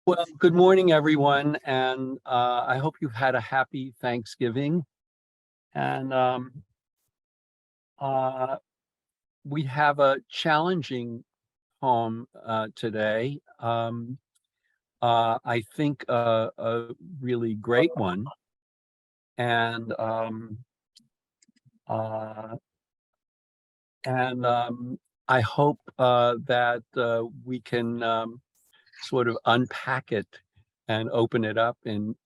Well, good morning, everyone, and I hope you've had a happy Thanksgiving. And uh, we have a challenging poem today. I think a really great one, and uh, and I hope that we can sort of unpack it and open it up in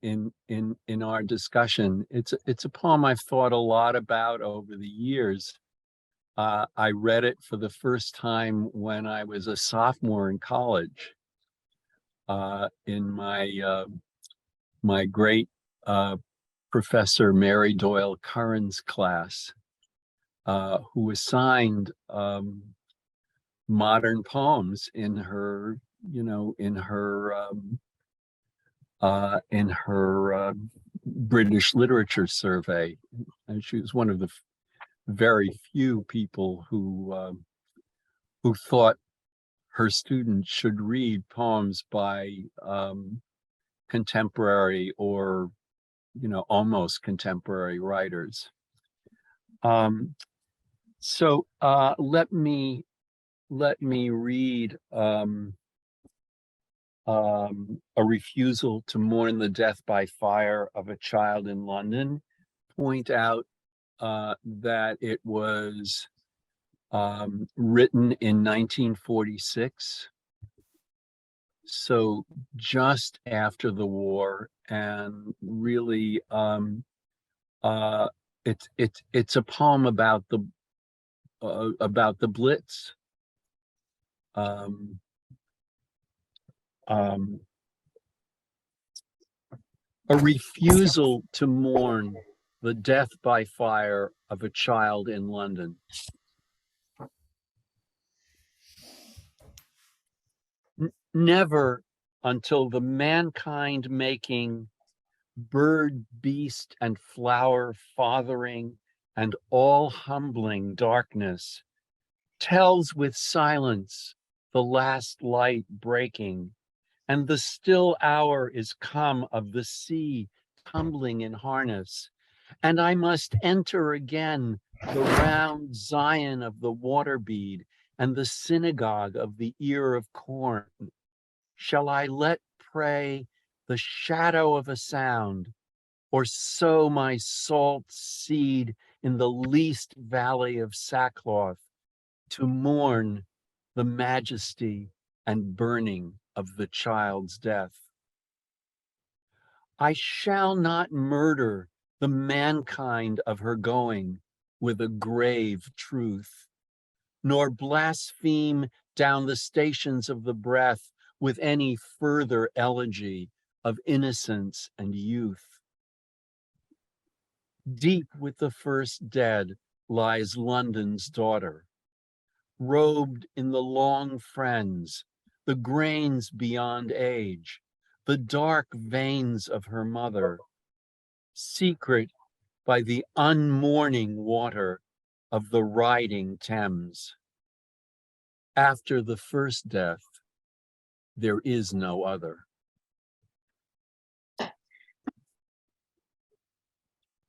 our discussion. It's a poem I've thought a lot about over the years. I read it for the first time when I was a sophomore in college, in my great uh, professor Mary Doyle Curran's class, who assigned modern poems in her, in her British literature survey. And she was one of the very few people who thought her students should read poems by contemporary or almost contemporary writers. Um, so let me read a refusal to mourn the death by fire of a child in London. Point out that it was written in 1946, so just after the war, and really, uh, it's a poem about the Blitz. Um, um, a refusal to mourn the death by fire of a child in London. Never until the mankind making, bird, beast, and flower fathering, and all humbling darkness tells with silence the last light breaking, and the still hour is come of the sea tumbling in harness, and I must enter again the round Zion of the water bead and the synagogue of the ear of corn. Shall I let pray the shadow of a sound, or sow my salt seed in the least valley of sackcloth to mourn the majesty and burning of the child's death? I shall not murder the mankind of her going with a grave truth, nor blaspheme down the stations of the breath with any further elegy of innocence and youth. Deep with the first dead lies London's daughter, robed in the long friends, the grains beyond age, the dark veins of her mother, secret by the unmourning water of the riding Thames. After the first death, there is no other.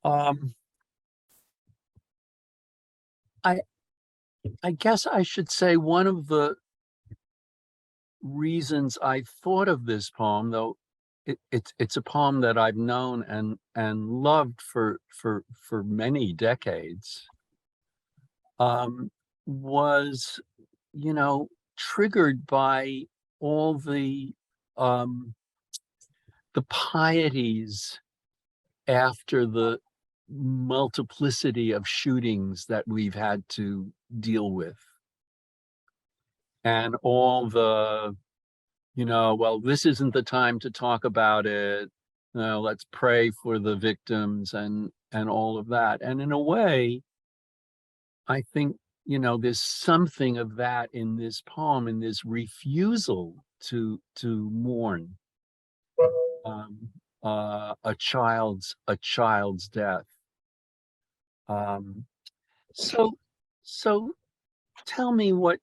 Um, I I guess I should say one of the reasons I thought of this poem, though it's a poem that I've known and loved for many decades, um, was, triggered by all um, the pieties after the multiplicity of shootings that we've had to deal with, and all the, well, this isn't the time to talk about it. Let's pray for the victims and all of that. And in a way, I think, there's something of that in this poem, in this refusal to mourn um, a child's death. Um, so so tell me what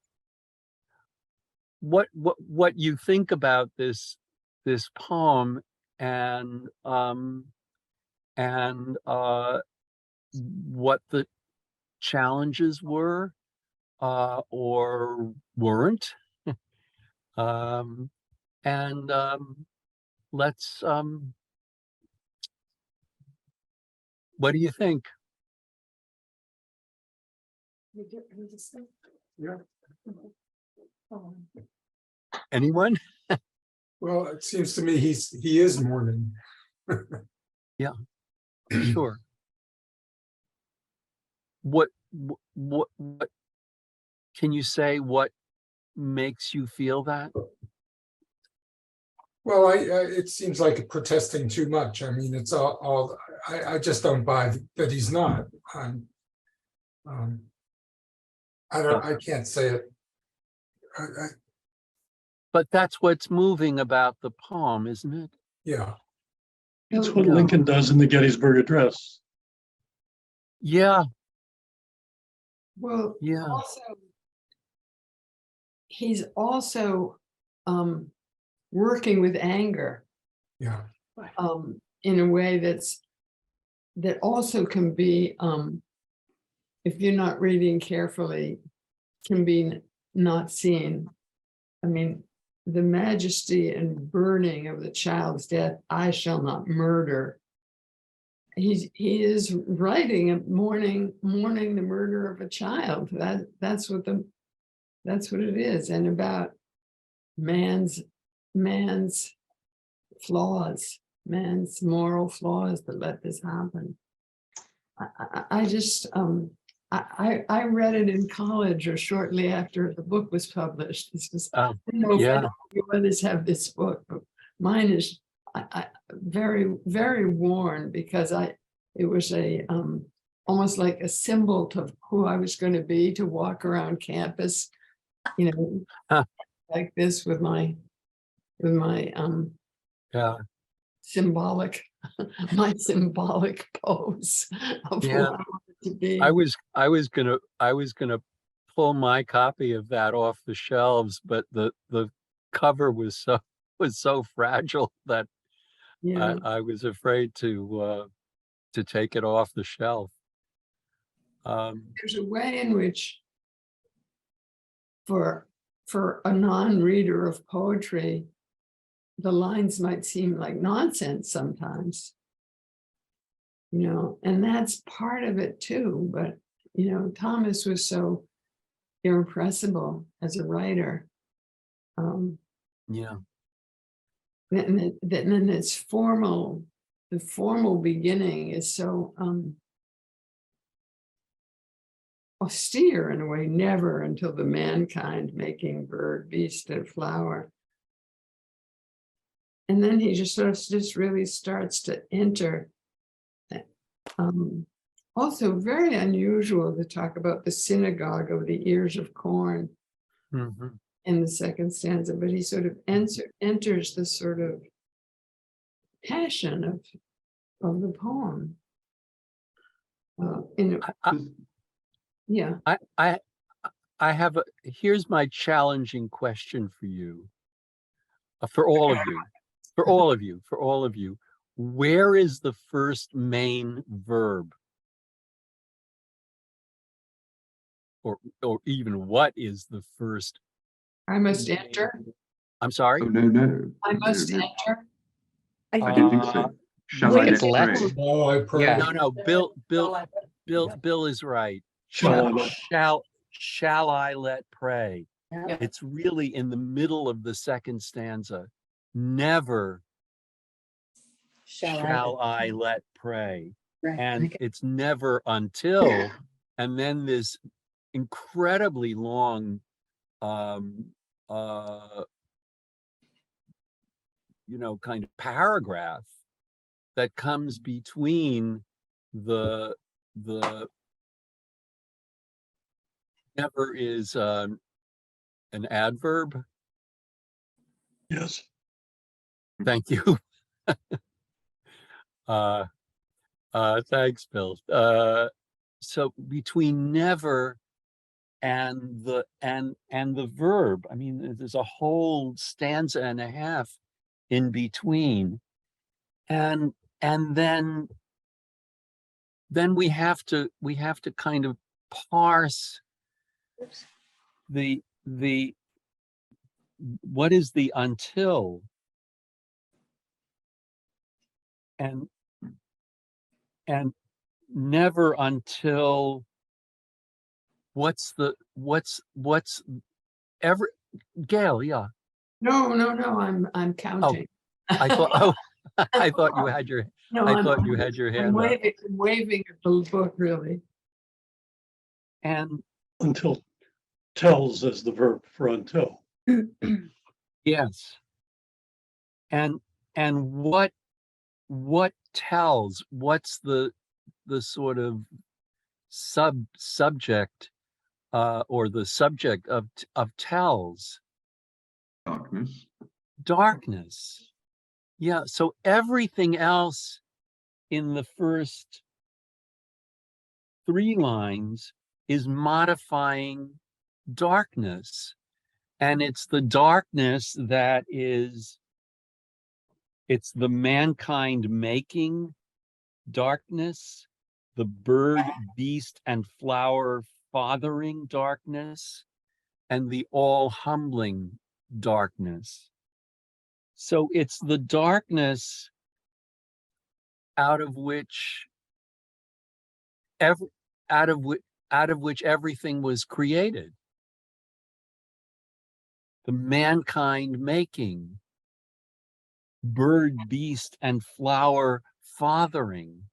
you think about this this poem and what the challenges were or weren't. And let's what do you think? Yeah. Anyone? Well, it seems to me he is mourning. Yeah, sure. What can you say? What makes you feel that? Well, it seems like protesting too much. I mean, it's all I just don't buy that he's not. I can't say it. But that's what's moving about the poem, isn't it? Yeah. It's what Lincoln does in the Gettysburg Address. Yeah. Well, Yeah. also, he's also working with anger Yeah. in a way that also can be, if you're not reading carefully, can be not seen. I mean, the majesty and burning of the child's death, I shall not murder. He is writing and mourning the murder of a child. That's what it is, and about man's flaws, man's moral flaws that let this happen. I just I read it in college or shortly after the book was published. This was, I don't know if any others have this book, but mine is very, very worn because it was a almost like a symbol of who I was going to be, to walk around campus, you know, like this with my symbolic my symbolic pose of who I wanted to be. I was gonna pull my copy of that off the shelves, but the cover was so fragile that I was afraid to take it off the shelf. There's a way in which for a non-reader of poetry, the lines might seem like nonsense sometimes, you know, and that's part of it too. But, you know, Thomas was so irrepressible as a writer. Yeah. And then the formal beginning is so austere in a way, never until the mankind making bird, beast, and flower. And then he just sort of just really starts to enter. Also very unusual to talk about the synagogue of the ears of corn in the second stanza, but he sort of enters the sort of passion of the poem. I have here's my challenging question for you, for all of you. Where is the first main verb? Or even what is the first? I must enter. I'm sorry? Oh, no. I must enter. I don't think so. Shall I let pray? Oh, I pray. No, Bill is right. Shall I let pray? Yeah. It's really in the middle of the second stanza. Never shall I let pray. Right. And it's never until, and then this incredibly long kind of paragraph that comes between the never is an adverb. Yes. Thank you. Thanks, Bill. So between never and the verb, I mean, there's a whole stanza and a half in between. And then we have to kind of parse the what is the until, and never until what's every Gail, yeah. No, I'm counting. I thought I thought you had your No, I thought you had your hand up. I'm waving at the book, really. And Until tells as the verb for until. yes. And what tells, what's the sort of subject or the subject of tells? Darkness. Yeah, so everything else in the first 3 lines is modifying darkness. And it's the darkness that it's the mankind making darkness, the bird, beast, and flower fathering darkness, and the all humbling darkness. So it's the darkness out of which everything was created. The mankind making, bird, beast, and flower fathering,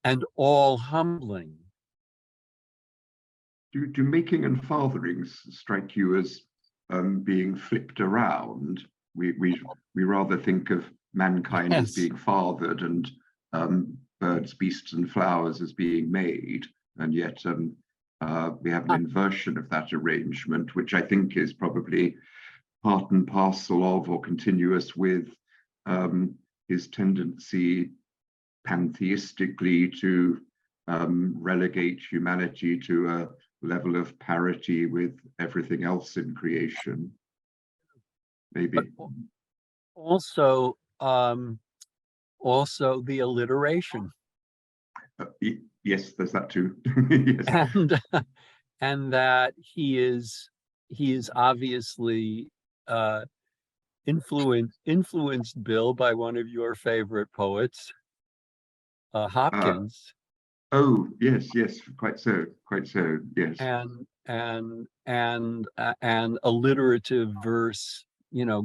and all humbling. Do making and fathering strike you as being flipped around? We rather think of mankind as being fathered and birds, beasts, and flowers as being made, and yet we have an inversion of that arrangement, which I think is probably part and parcel of or continuous with his tendency pantheistically to relegate humanity to a level of parity with everything else in creation. Maybe. But also the alliteration. Yes, there's that too. Yes. And that he is obviously influenced, Bill, by one of your favorite poets, Hopkins. Oh yes, quite so, yes. And alliterative verse,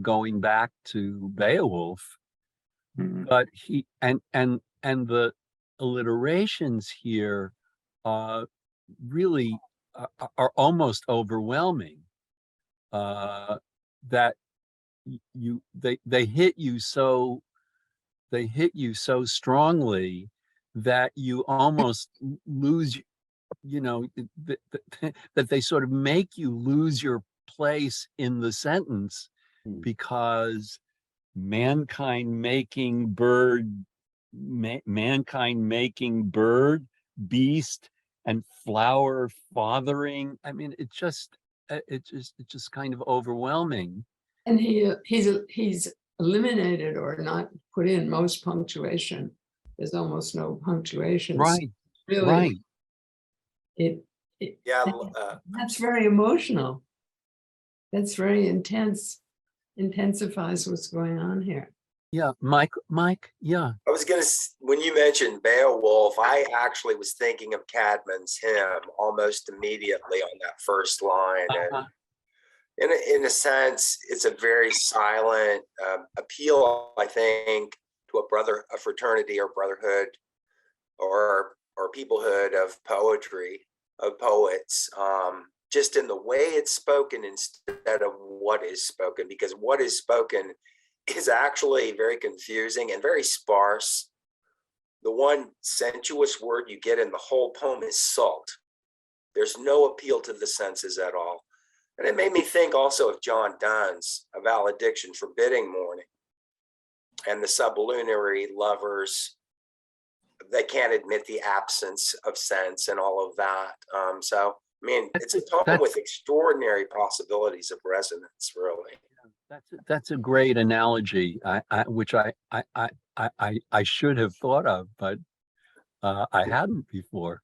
going back to Beowulf. But he and the alliterations here really are almost overwhelming. That they hit you so strongly that you almost lose, that they sort of make you lose your place in the sentence, because mankind making bird, beast, and flower fathering. I mean, it's just kind of overwhelming. And he's eliminated or not put in most punctuation. There's almost no punctuation. Right. Really, Right. That's very emotional. That's very intense. Intensifies what's going on here. Yeah, Mike, yeah. I was going to, when you mentioned Beowulf, I actually was thinking of Cadman's hymn almost immediately on that first line. And in a sense, it's a very silent appeal, I think, to a fraternity or brotherhood or peoplehood of poetry, of poets, just in the way it's spoken instead of what is spoken, because what is spoken is actually very confusing and very sparse. The one sensuous word you get in the whole poem is salt. There's no appeal to the senses at all. And it made me think also of John Donne's A Valediction Forbidding Mourning, and the sublunary lovers, they can't admit the absence of sense and all of that. So, I mean, it's a poem with extraordinary possibilities of resonance, really. That's a great analogy. Which I should have thought of, but I hadn't before.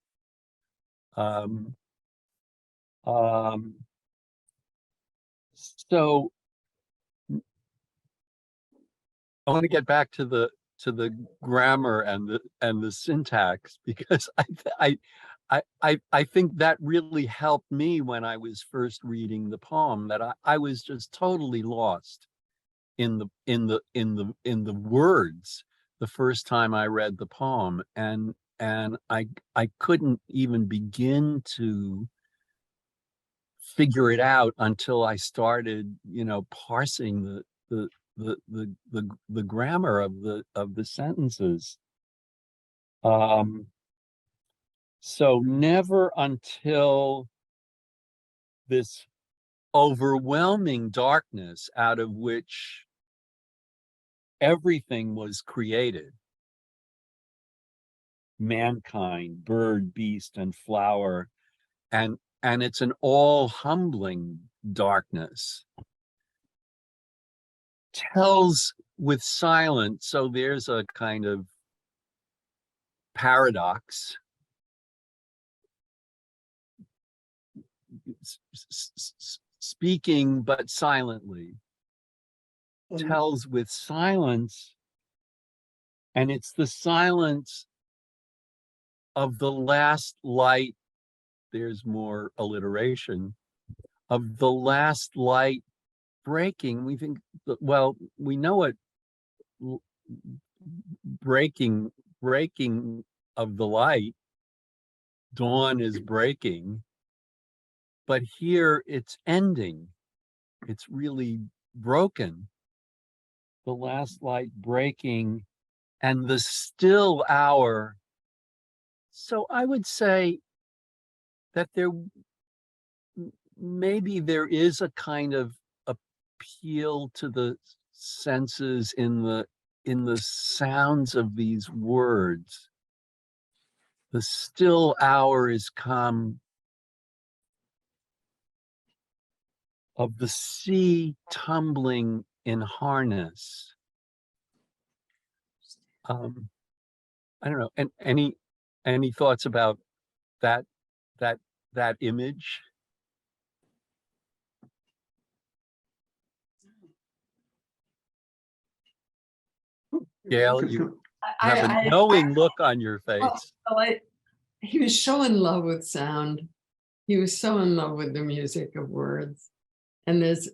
Um, so I want to get back to the grammar and the syntax, because I think that really helped me when I was first reading the poem, that I was just totally lost in the words the first time I read the poem, and I couldn't even begin to figure it out until I started, parsing the grammar of the sentences. So never until this overwhelming darkness out of which everything was created, mankind, bird, beast, and flower, and it's an all humbling darkness, tells with silence. So there's a kind of paradox. Speaking but silently, tells with silence, and it's the silence of the last light. There's more alliteration, of the last light breaking. We think, well, we know it, breaking of the light, dawn is breaking, but here it's ending. It's really broken. The last light breaking, and the still hour. So I would say that maybe there is a kind of appeal to the senses in the sounds of these words. The still hour is come, of the sea tumbling in harness. I don't know. And any thoughts about that image? Gail, you have a knowing look on your face. He was so in love with sound. He was so in love with the music of words. And there's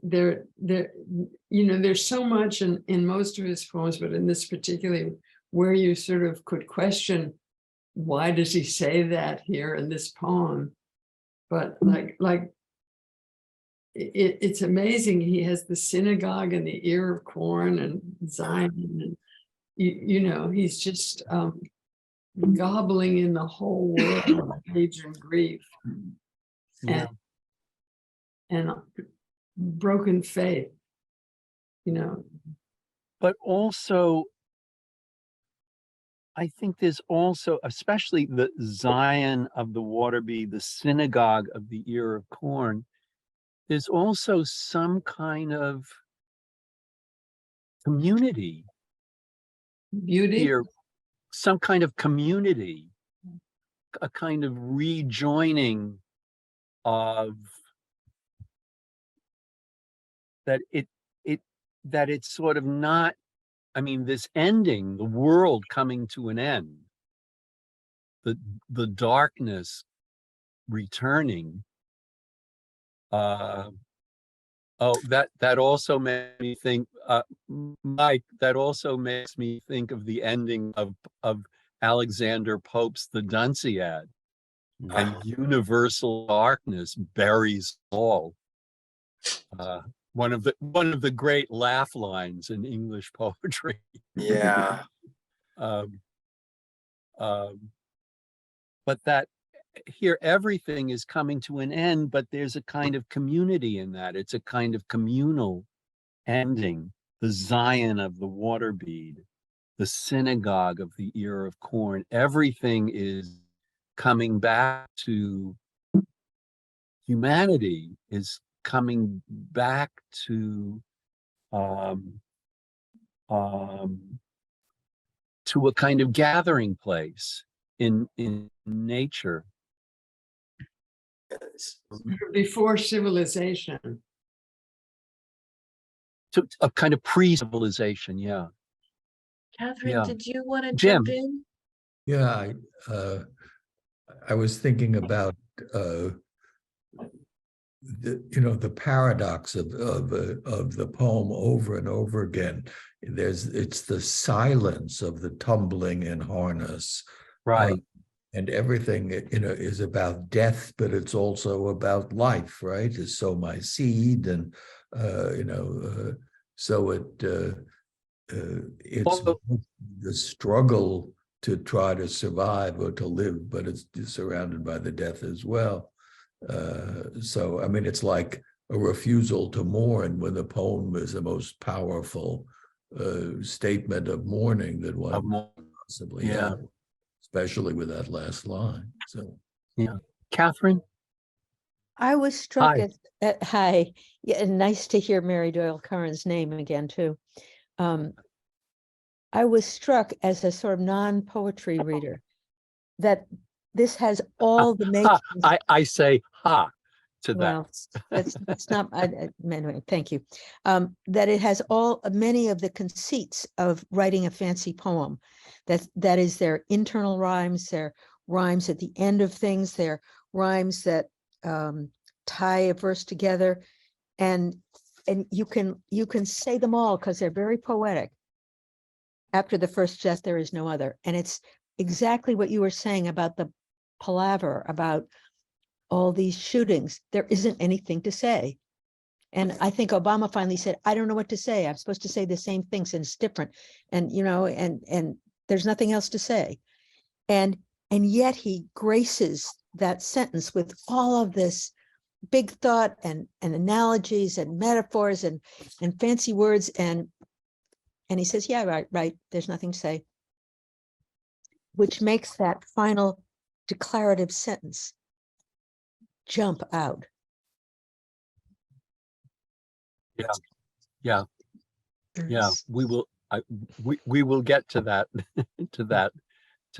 so much in most of his poems, but in this particularly, where you sort of could question, why does he say that here in this poem? But it's amazing. He has the synagogue and the ear of corn and Zion, and he's just gobbling in the whole world of rage and grief, Yeah. and broken faith, But also, I think there's also, especially the Zion of the water bee, the synagogue of the ear of corn, there's also some kind of community beauty. here, some kind of community, a kind of rejoining of that it's sort of not, I mean, this ending, the world coming to an end, the darkness returning. Oh, that also made me think, Mike, that also makes me think of the ending of Alexander Pope's The Dunciad, and universal darkness buries all. One of the great laugh lines in English poetry. Yeah. But that here everything is coming to an end, but there's a kind of community in that. It's a kind of communal ending. The Zion of the water bead, the synagogue of the ear of corn, everything is coming back to humanity, is coming back to um, um, to a kind of gathering place in nature. Yes. Before civilization. To a kind of pre-civilization, yeah. Catherine, Yeah. did you want to Jim. jump in? Yeah, I was thinking about the paradox of the poem over and over again. It's the silence of the tumbling in harness, Right. and everything is about death, but it's also about life, right? To sow my seed, and so it's the struggle to try to survive or to live, but it's surrounded by the death as well. So, I mean, it's like a refusal to mourn, when the poem is the most powerful statement of mourning that one possibly have, especially with that last line. So, yeah. Catherine? I was struck Hi. hi. Yeah, and nice to hear Mary Doyle Curran's name again, too. I was struck as a sort of non-poetry reader that this has all the makings. I say ha to that. Well, that's not, anyway, thank you. That it has many of the conceits of writing a fancy poem. That is their internal rhymes, their rhymes at the end of things, their rhymes that tie a verse together. And you can say them all because they're very poetic. After the first death, there is no other. And it's exactly what you were saying about the palaver, about all these shootings. There isn't anything to say. And I think Obama finally said, I don't know what to say. I'm supposed to say the same things and it's different. And, and there's nothing else to say. And yet he graces that sentence with all of this big thought and analogies and metaphors and fancy words. And he says, yeah, right. There's nothing to say, which makes that final declarative sentence jump out. Yeah. We will. We will get to that. to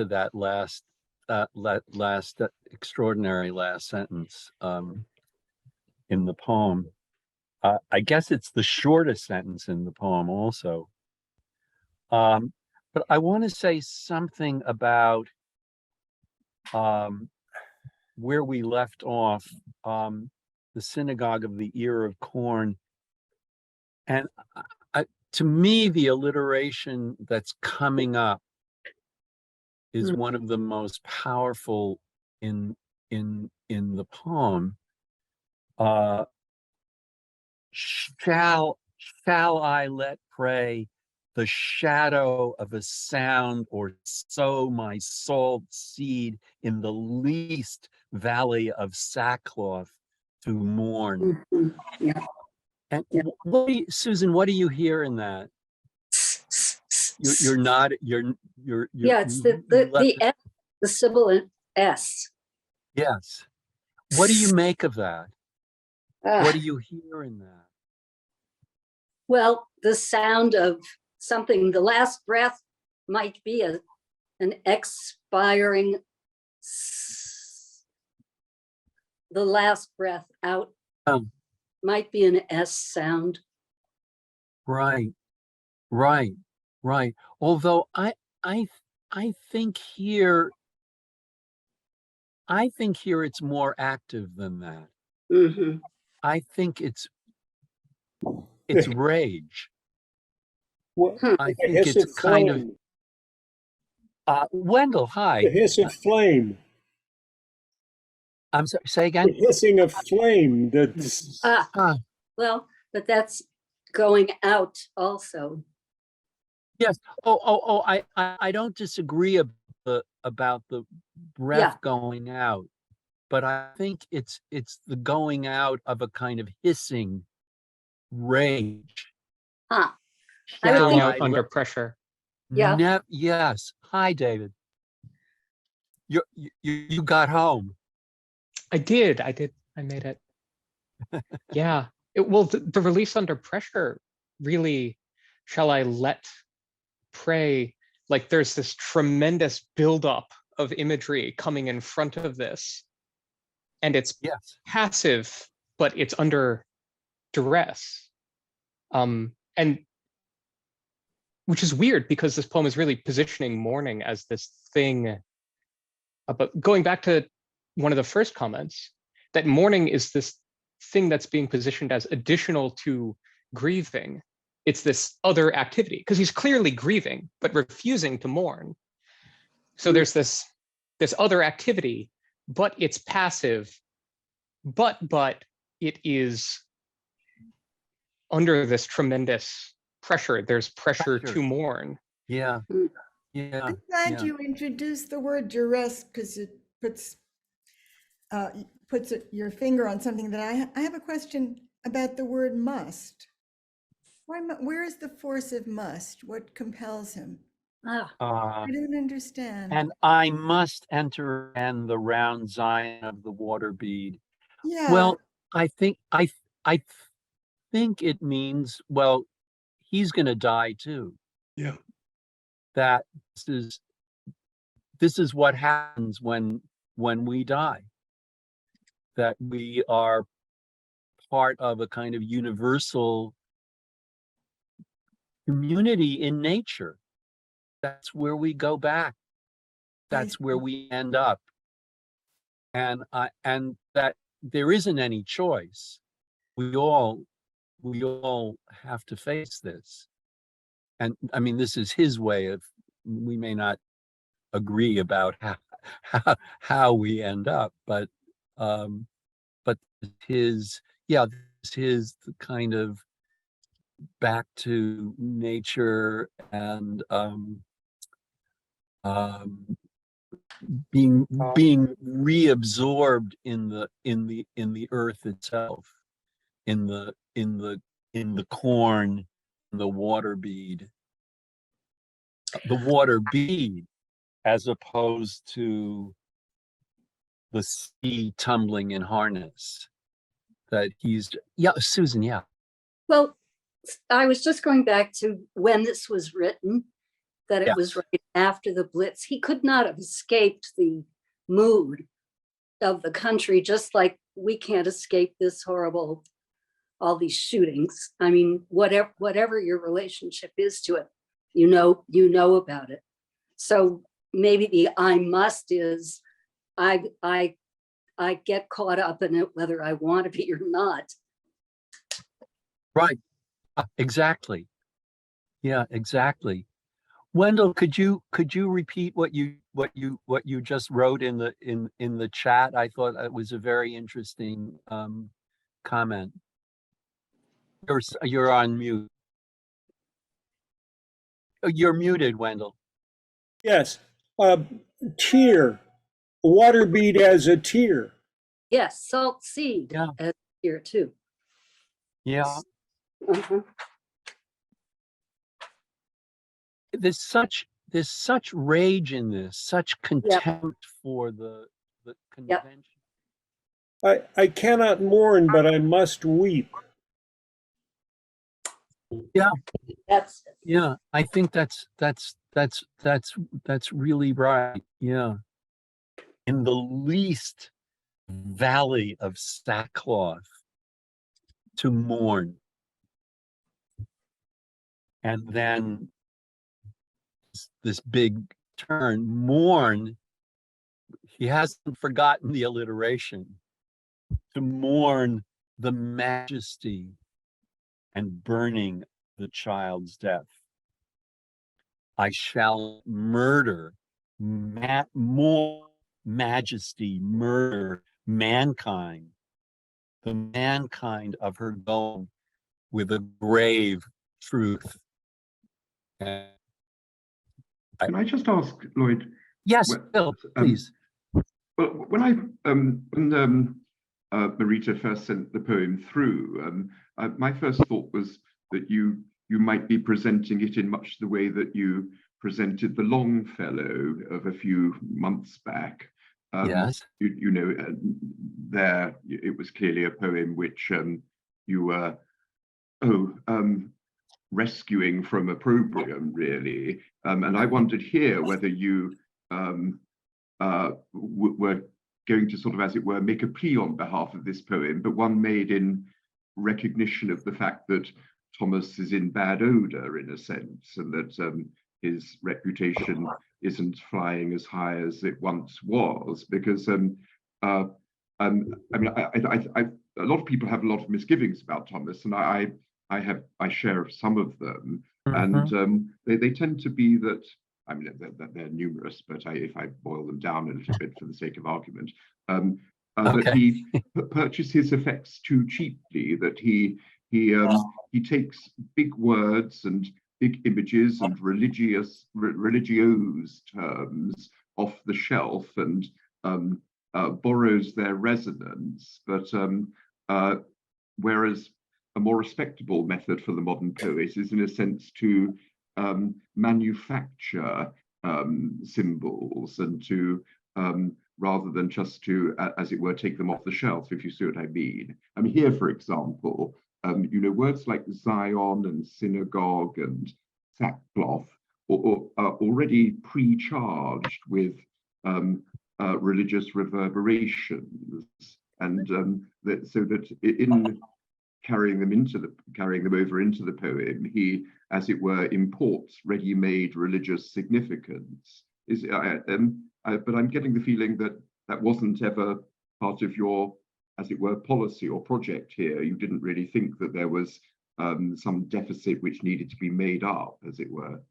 that last extraordinary last sentence in the poem. I guess it's the shortest sentence in the poem, also. But I want to say something about where we left off, the synagogue of the ear of corn. And to me, the alliteration that's coming up is one of the most powerful in the poem. Shall I let pray the shadow of a sound, or sow my salt seed in the least valley of sackcloth to mourn? Yeah. And Susan, what do you hear in that? You're not. You're. Yeah, it's the S, the sibilant S. Yes. What do you make of that? What do you hear in that? Well, the sound of something. The last breath might be an expiring. The last breath out might be an S sound. Right. Although I think here it's more active than that. Mm-hmm. I think it's rage. Well, I think it's kind of Wendell, hi. The hiss of flame. I'm sorry, say again. The hissing of flame. Well, but that's going out also. Yes. I don't disagree about the breath going out, but I think it's the going out of a kind of hissing rage. Going out under pressure. Yeah. Yes. Hi, David. You got home. I did. I made it. Yeah. The release under pressure really, shall I let pray? Like there's this tremendous buildup of imagery coming in front of this. And it's Yes. passive, but it's under duress. And which is weird because this poem is really positioning mourning as this thing. But going back to one of the first comments, that mourning is this thing that's being positioned as additional to grieving. It's this other activity because he's clearly grieving, but refusing to mourn. So there's this other activity, but it's passive, but it is under this tremendous pressure. There's pressure to mourn. Yeah. Yeah. I'm glad yeah. you introduced the word duress because it puts your finger on something that I have a question about the word must. Where is the force of must? What compels him? I don't understand. And I must enter and the round Zion of the water bead. Yeah. Well, I think it means, well, he's going to die too. Yeah. That this is what happens when we die. That we are part of a kind of universal community in nature. That's where we go back. That's where we end up. And that there isn't any choice. We all have to face this. And I mean, this is his way of, we may not agree about how we end up, but his kind of back to nature and being reabsorbed in the earth itself, in the corn, the water bead, as opposed to the sea tumbling in harness. That he's, yeah, Susan, yeah. Well, I was just going back to when this was written, that it was right after the Blitz. He could not have escaped the mood of the country, just like we can't escape this horrible, all these shootings. I mean, whatever your relationship is to it, you know about it. So maybe the I must is I get caught up in it whether I want to be or not. Right. Exactly. Yeah, exactly. Wendell, could you repeat what you just wrote in the chat? I thought it was a very interesting comment. You're on mute. You're muted, Wendell. Yes. Tear. Water bead as a tear. Yes, salt seed here too. Yeah. Uh-huh. There's such rage in this, such contempt for the convention. I cannot mourn, but I must weep. Yeah. Yeah, I think that's really right. Yeah. In the least valley of sackcloth to mourn. And then this big turn, mourn, he hasn't forgotten the alliteration, to mourn the majesty and burning the child's death. I shall murder more majesty, murder mankind, the mankind of her going with a grave truth. Can I just ask, Lloyd? Yes, Phil, please. Well, when Marita first sent the poem through, my first thought was that you might be presenting it in much the way that you presented the Longfellow of a few months back. Yes. There it was clearly a poem which you were rescuing from opprobrium, really. And I wondered here whether you were going to sort of, as it were, make a plea on behalf of this poem, but one made in recognition of the fact that Thomas is in bad odor, in a sense, and that his reputation isn't flying as high as it once was, because I mean, a lot of people have a lot of misgivings about Thomas, and I share some of them, and they tend to be that, I mean, they're numerous, but if I boil them down a little bit for the sake of argument, that he purchases effects too cheaply, that he takes big words and big images and religious terms off the shelf and borrows their resonance, but whereas a more respectable method for the modern poet is, in a sense, to manufacture symbols and to rather than just to, as it were, take them off the shelf, if you see what I mean. I mean, here, for example, you know, words like Zion and synagogue and sackcloth are already pre-charged with religious reverberations, and so that in carrying them over into the poem, he, as it were, imports ready-made religious significance. But I'm getting the feeling that that wasn't ever part of your, as it were, policy or project here. You didn't really think that there was some deficit which needed to be made up, as it were.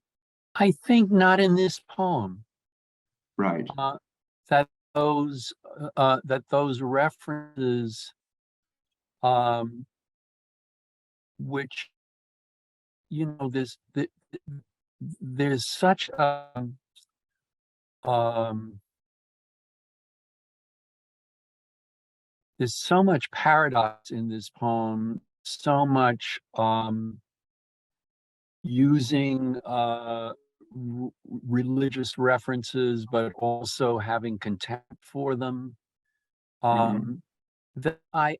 I think not in this poem. Right. That those references, which, you know, there's such a there's so much paradox in this poem, so much using religious references, but also having contempt for them. That I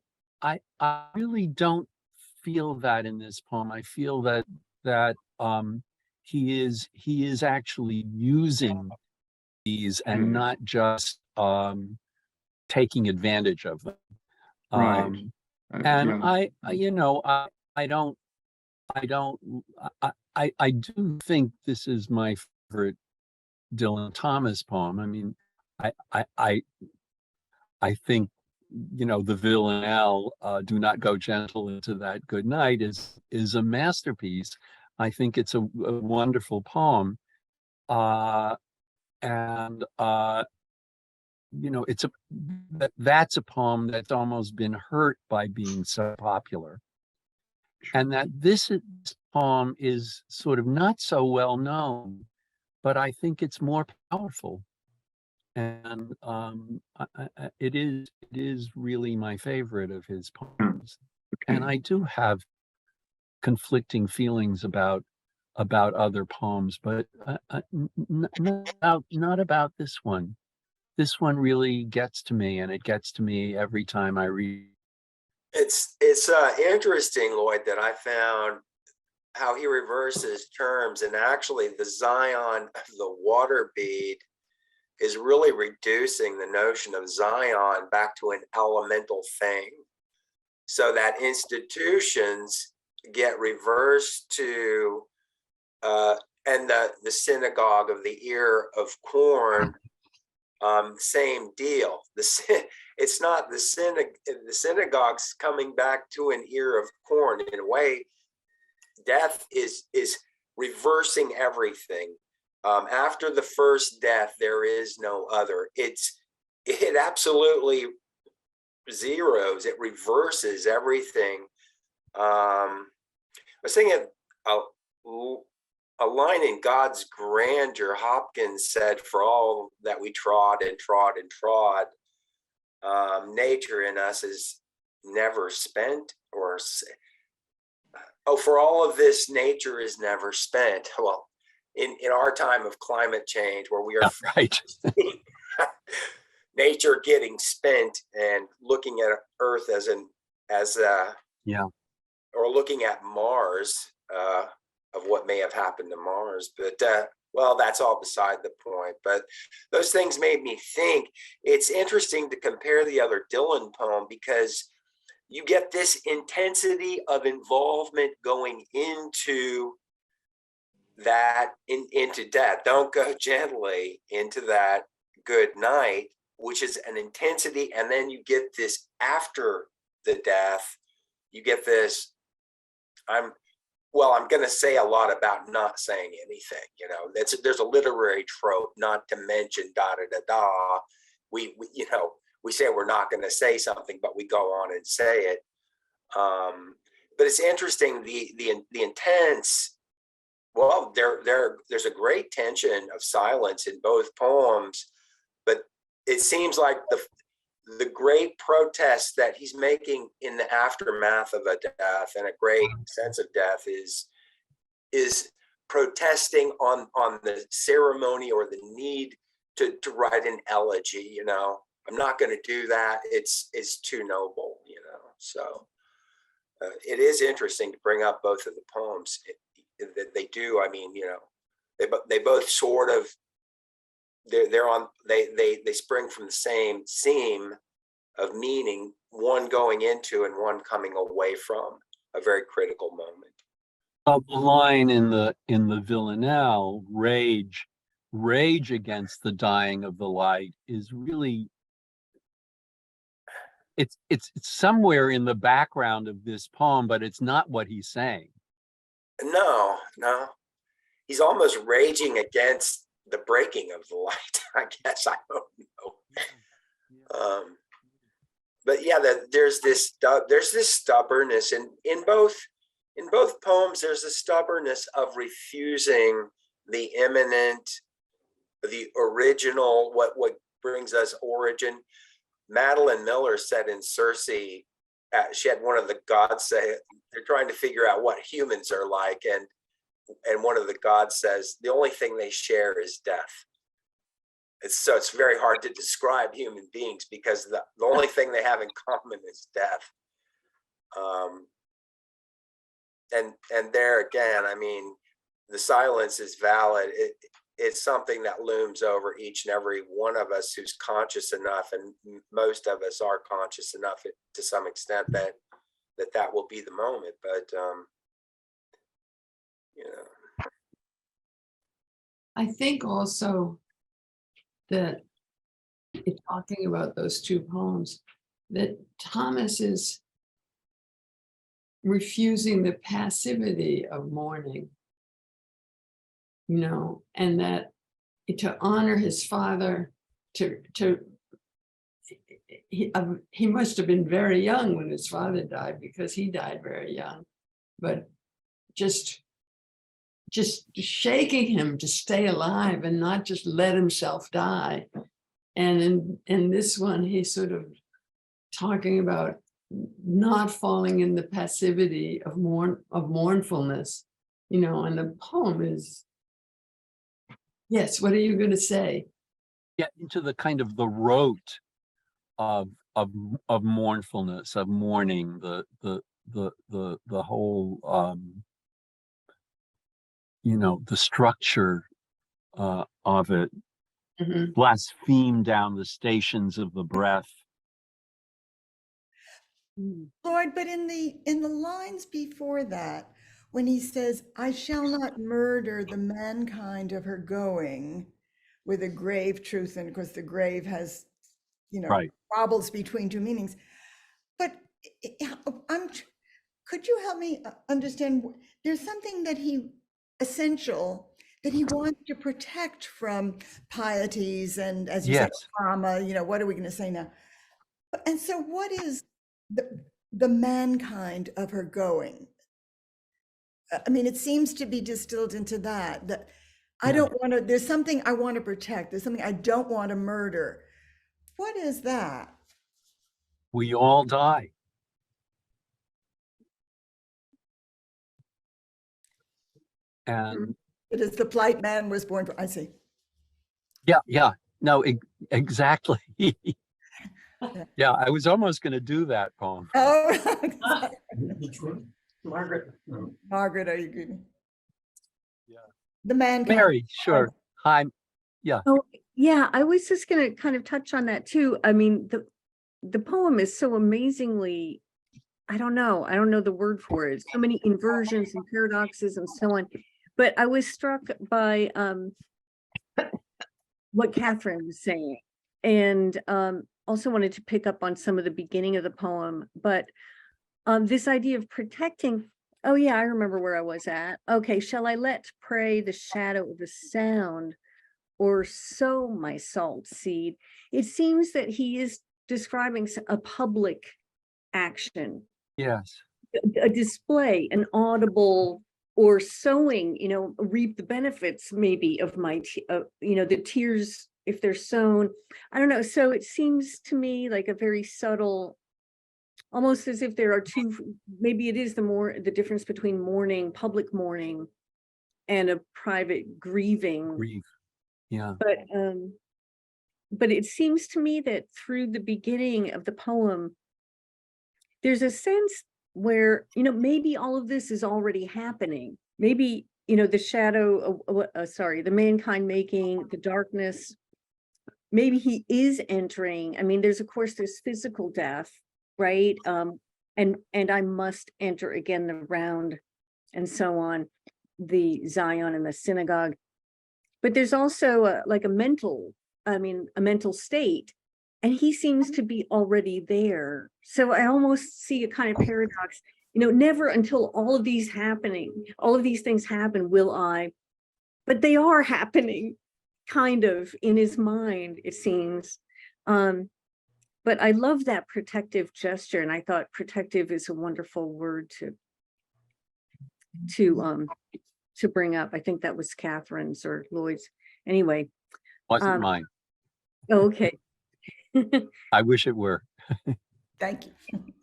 really don't feel that in this poem. I feel that he is actually using these and not just taking advantage of them. Right. And Yeah. you know, I do think this is my favorite Dylan Thomas poem. I mean, I think, you know, the villanelle, do not go gentle into that good night, is a masterpiece. I think it's a wonderful poem. And you know, that's a poem that's almost been hurt by being so popular. And that this poem is sort of not so well known, but I think it's more powerful. And it is really my favorite of his poems. And I do have conflicting feelings about other poems, but not about this one. This one really gets to me, and it gets to me every time I read. It's interesting, Lloyd, that I found how he reverses terms, and actually the Zion of the water bead is really reducing the notion of Zion back to an elemental thing, so that institutions get reversed to, and the synagogue of the ear of corn, same deal. It's not the synagogue's coming back to an ear of corn. In a way, death is reversing everything. After the first death, there is no other. It absolutely zeros. It reverses everything. I was thinking a line in God's grandeur. Hopkins said, "For all that we trod and trod and trod, nature in us is never spent." Or, for all of this, nature is never spent. Well, in our time of climate change, where we are right. nature getting spent, and looking at Earth as or looking at Mars what may have happened to Mars. But well, that's all beside the point. But those things made me think. It's interesting to compare the other Dylan poem because you get this intensity of involvement going into that, into death. Don't go gently into that good night, which is an intensity. And then you get this after the death, you get this, I'm going to say a lot about not saying anything, you know, there's a literary trope, not to mention da da da da. We you know, we say we're not going to say something, but we go on and say it. But it's interesting, the intense, well, there's a great tension of silence in both poems, but it seems like the great protest that he's making in the aftermath of a death and a great sense of death is protesting on the ceremony or the need to write an elegy. You know, I'm not going to do that. It's too noble, you know. So it is interesting to bring up both of the poems that they do. I mean, you know, they both sort of, they spring from the same seam of meaning, one going into and one coming away from a very critical moment. The line in the villanelle, rage against the dying of the light, is really, it's somewhere in the background of this poem, but it's not what he's saying. No, he's almost raging against the breaking of the light. I guess, I don't know. But yeah, there's this stubbornness, and in both poems, there's a stubbornness of refusing the imminent, the original, what brings us origin. Madeline Miller said in Circe, she had one of the gods say, they're trying to figure out what humans are like, and one of the gods says the only thing they share is death. So it's very hard to describe human beings because the only thing they have in common is death. And there again, I mean, the silence is valid. It's something that looms over each and every one of us who's conscious enough, and most of us are conscious enough to some extent that will be the moment. But you know, I think also that in talking about those two poems, that Thomas is refusing the passivity of mourning, you know, and that to honor his father, he must have been very young when his father died, because he died very young, but just shaking him to stay alive and not just let himself die. And in this one, he's sort of talking about not falling in the passivity of mournfulness, you know. And the poem is, yes, what are you going to say? Get into the kind of the rote of mournfulness, of mourning, the whole you know, the structure of it. Mm-hmm. Blaspheme down the stations of the breath. Lloyd, but in the lines before that, when he says, I shall not murder the mankind of her going, with a grave truth, and of course the grave has, you know, Right. wobbles between two meanings. But could you help me understand? There's something that he essential that he wants to protect from pieties and, as you Yes. say, trauma. You know, what are we going to say now? And so, what is the mankind of her going? I mean, it seems to be distilled into that I don't want to, there's something I want to protect. There's something I don't want to murder. What is that? We all die. And It is the plight man was born for. I see. yeah. No, exactly. Yeah, I was almost going to do that poem. Oh, Which one? Margaret. No. Margaret, are you good? the mankind. Mary, sure. Hi. Oh, yeah, I was just gonna kind of touch on that too. I mean, the poem is so amazingly, I don't know the word for it. So many inversions and paradoxes and so on. But I was struck by what Catherine was saying, and also wanted to pick up on some of the beginning of the poem. But this idea of protecting. Oh yeah, I remember where I was at. Okay, shall I let prey the shadow of a sound, or sow my salt seed? It seems that he is describing a public action, Yes. a display, an audible, or sowing, reap the benefits maybe of my, the tears, if they're sown. I don't know. So it seems to me like a very subtle, almost as if there are two, maybe it is the difference between mourning, public mourning, and a private grieving. Grief. Yeah. But it seems to me that through the beginning of the poem, there's a sense where, maybe all of this is already happening. Maybe, the shadow, the mankind making, the darkness, maybe he is entering. I mean, there's physical death, right? And I must enter again the round, and so on, the Zion and the synagogue. But there's also a mental state, and he seems to be already there. So I almost see a kind of paradox, never until all of these things happen will I, but they are happening kind of in his mind, it seems. But I love that protective gesture, and I thought protective is a wonderful word to bring up. I think that was Catherine's or Lloyd's. Anyway. Wasn't mine. Oh, okay. I wish it were. Thank you.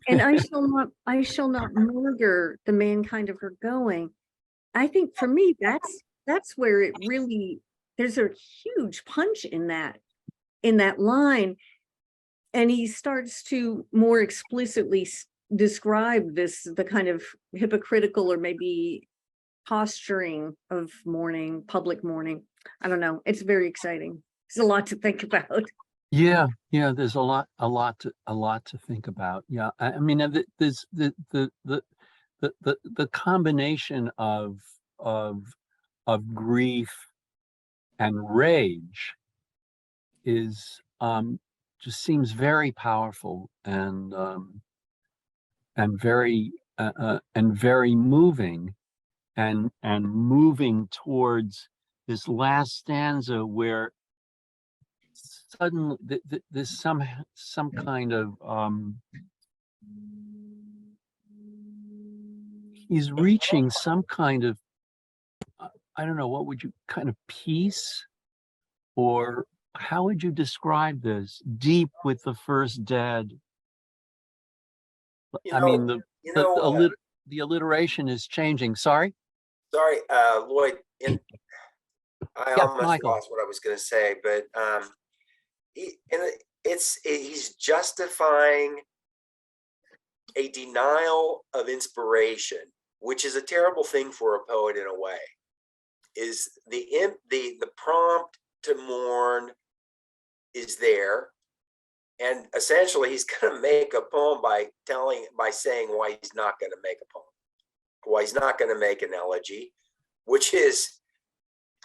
And I shall not murder the mankind of her going. I think for me, that's where it really, there's a huge punch in that line. And he starts to more explicitly describe the kind of hypocritical or maybe posturing of mourning, public mourning. I don't know. It's very exciting. There's a lot to think about. Yeah, there's a lot to think about. Yeah, I mean, there's the combination of grief and rage is just seems very powerful and very moving, and moving towards this last stanza where suddenly there's some kind of he's reaching some kind of, I don't know, what would you kind of peace, or how would you describe this? Deep with the first dead. I mean, the alliteration is changing. Sorry, Lloyd. I almost Michael. lost what I was going to say, but he's justifying a denial of inspiration, which is a terrible thing for a poet in a way. Is the prompt to mourn is there, and essentially he's going to make a poem by saying why he's not going to make a poem, why he's not going to make an elegy, which is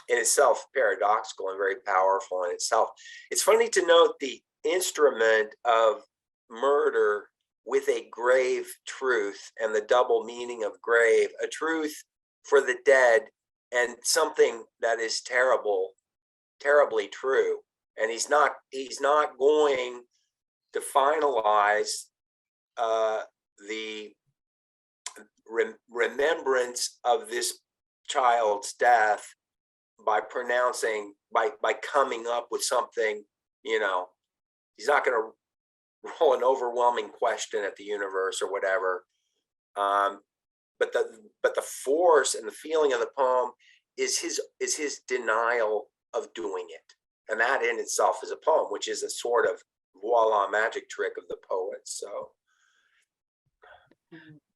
in itself paradoxical and very powerful in itself. It's funny to note the instrument of murder with a grave truth, and the double meaning of grave, a truth for the dead and something that is terribly true. And he's not going to finalize the remembrance of this child's death by coming up with something, he's not going to roll an overwhelming question at the universe or whatever. But the force and the feeling of the poem is his denial of doing it. And that in itself is a poem, which is a sort of voila magic trick of the poet. So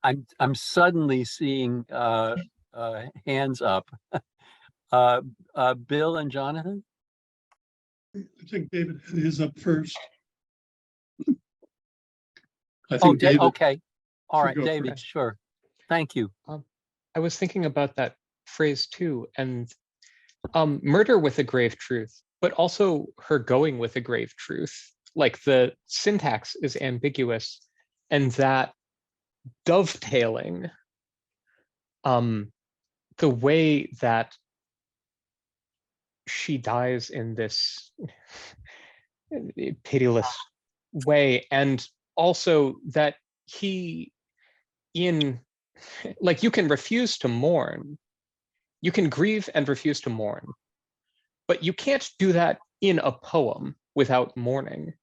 I'm suddenly seeing hands up. Bill and Jonathan? I think David is up first. I Oh, think David. okay. All should right, go David, first. sure. Thank you. I was thinking about that phrase too, and murder with a grave truth, but also her going with a grave truth. Like the syntax is ambiguous, and that dovetailing, the way that she dies in this pitiless way, and also that he, in, like, you can refuse to mourn, you can grieve and refuse to mourn, but you can't do that in a poem without mourning.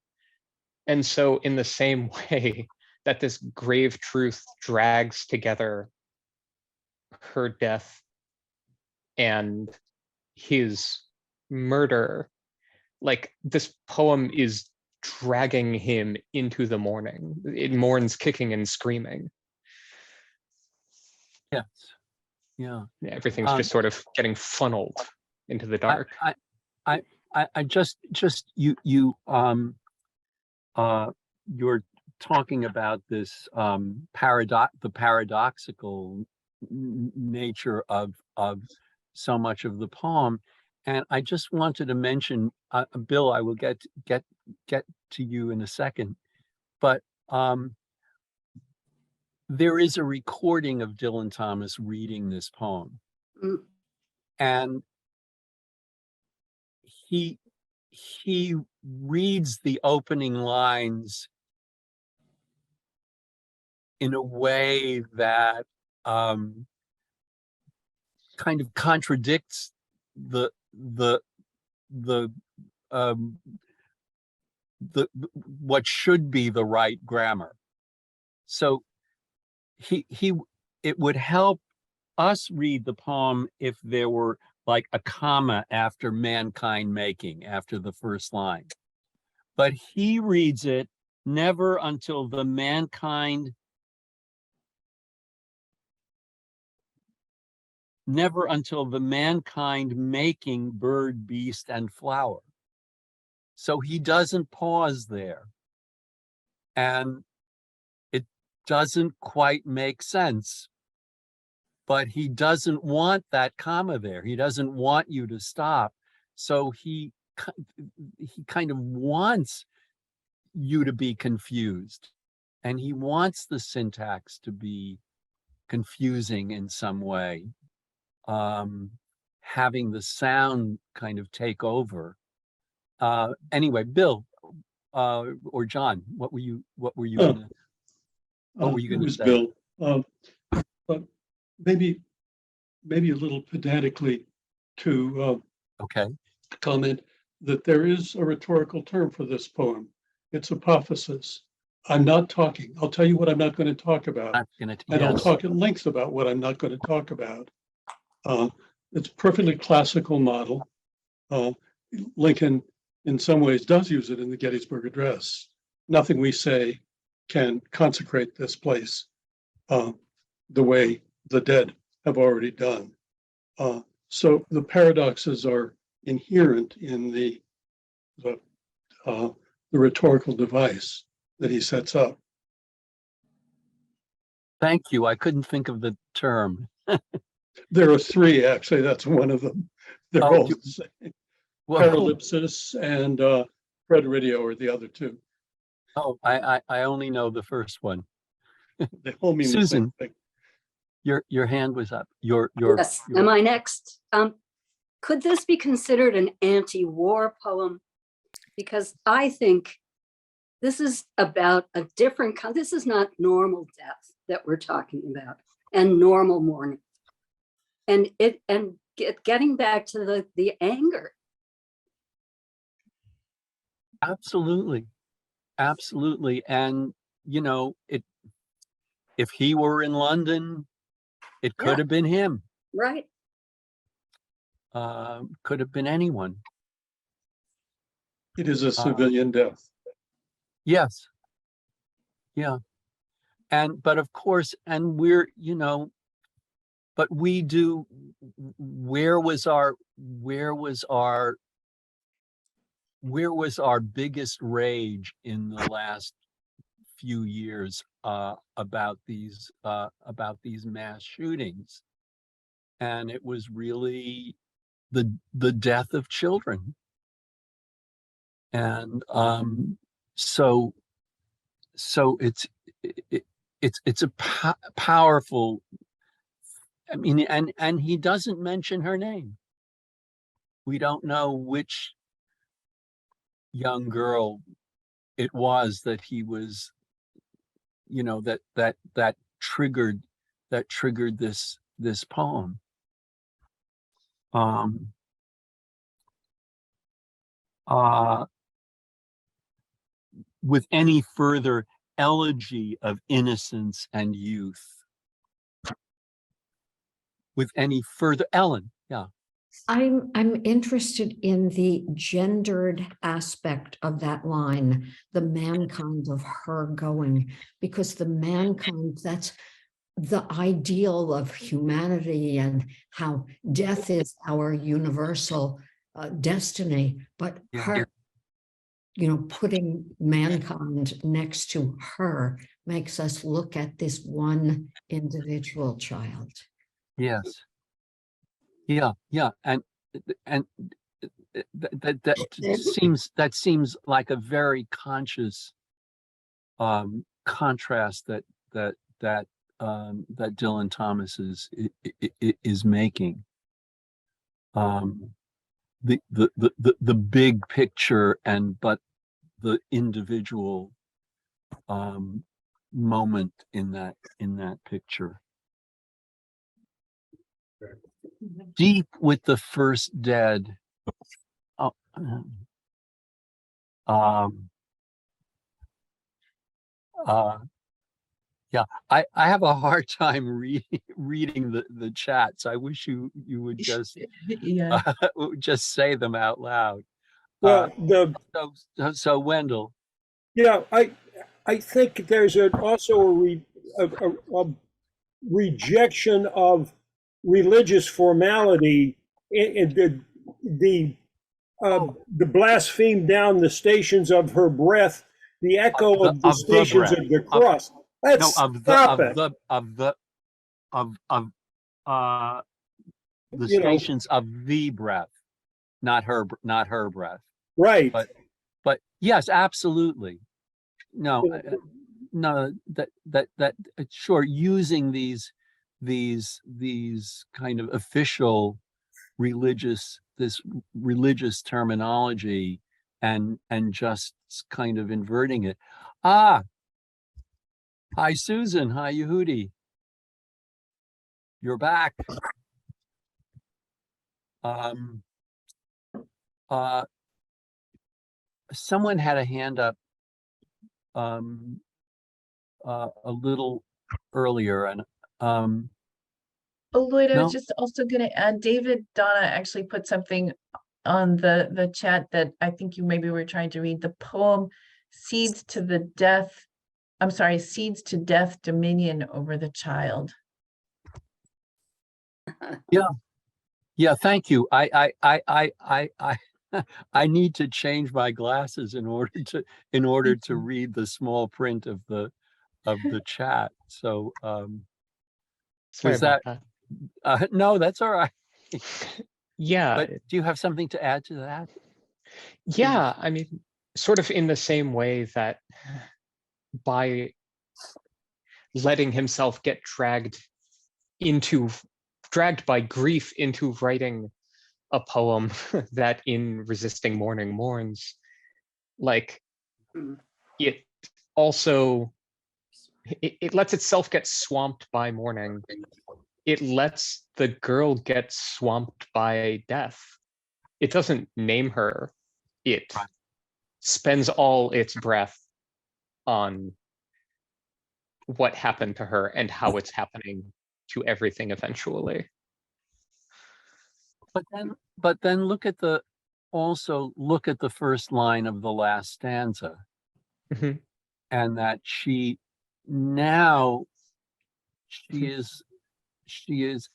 And so in the same way that this grave truth drags together her death and his murder, like this poem is dragging him into the morning. It mourns kicking and screaming. Yes. Yeah. Everything's just sort of getting funneled into the dark. I just you're talking about this the paradoxical nature of so much of the poem, and I just wanted to mention, Bill, I will get to you in a second, but there is a recording of Dylan Thomas reading this poem, and he reads the opening lines in a way that kind of contradicts what should be the right grammar. So it would help us read the poem if there were like a comma after mankind making, after the first line. But he reads it never until the mankind making bird, beast, and flower. So he doesn't pause there. And it doesn't quite make sense. But he doesn't want that comma there. He doesn't want you to stop. So he kind of wants you to be confused. And he wants the syntax to be confusing in some way, having the sound kind of take over. Anyway, Bill or John, what were you gonna say? Bill, but maybe a little pedantically to comment that there is a rhetorical term for this poem. It's apophasis. I'm not talking. I'll tell you what I'm not going to talk about. I'll talk at length about what I'm not going to talk about. It's a perfectly classical model. Lincoln, in some ways, does use it in the Gettysburg Address. Nothing we say can consecrate this place the way the dead have already done. So the paradoxes are inherent in the rhetorical device that he sets up. Thank you. I couldn't think of the term. There are three, actually. That's one of them. They're all the same. Paralipsis and preteridio are the other two. Oh, I only know the first one. They all mean Susan, the same thing. Your hand was up. Yes. Am I next? Could this be considered an anti-war poem? Because I think this is about a different kind. This is not normal death that we're talking about, and normal mourning, and getting back to the anger. Absolutely. And if he were in London, it could have been him. Right. Could have been anyone. It is a civilian death. Yes. Yeah. But of course, and we're, but we do, where was our biggest rage in the last few years about these mass shootings? And it was really the death of children. And so it's a powerful, I mean, and he doesn't mention her name. We don't know which young girl it was that he was, you know, that triggered this poem. With any further elegy of innocence and youth. With any further, Ellen, yeah. I'm interested in the gendered aspect of that line, the mankind of her going, because the mankind, that's the ideal of humanity and how death is our universal destiny. But her, you know, putting mankind next to her makes us look at this one individual child. Yes. Yeah, and that seems like a very conscious contrast that Dylan Thomas is making. The big picture but the individual moment in that picture. Deep with the first dead. Yeah, I have a hard time reading the chats. I wish you would just just say them out loud. Well, so Wendell. Yeah, I think there's also a rejection of religious formality in the blaspheme down the stations of her breath, the echo of the stations of the cross. Let's stop it. The stations of the breath, not her breath. Right. But yes, absolutely. No, that sure, using these kind of official religious terminology and just kind of inverting it. Hi Susan, hi Yehudi. You're back. Someone had a hand up a little earlier, and Lloyd, I no? was just also going to add, David Donna actually put something on the chat that I think you maybe were trying to read. The poem Seeds to Death, Dominion over the Child. Yeah, thank you. I I need to change my glasses in order to read the small print of the chat. So Sorry about that. No, that's all right. Yeah. But do you have something to add to that? Yeah, I mean, sort of in the same way that by letting himself get dragged by grief into writing a poem that in Resisting Morning Mourns, like it also, it lets itself get swamped by mourning. It lets the girl get swamped by death. It doesn't name her. It spends all its breath on what happened to her and how it's happening to everything eventually. But then look at the first line of the last stanza. Mm-hmm. And that she she is,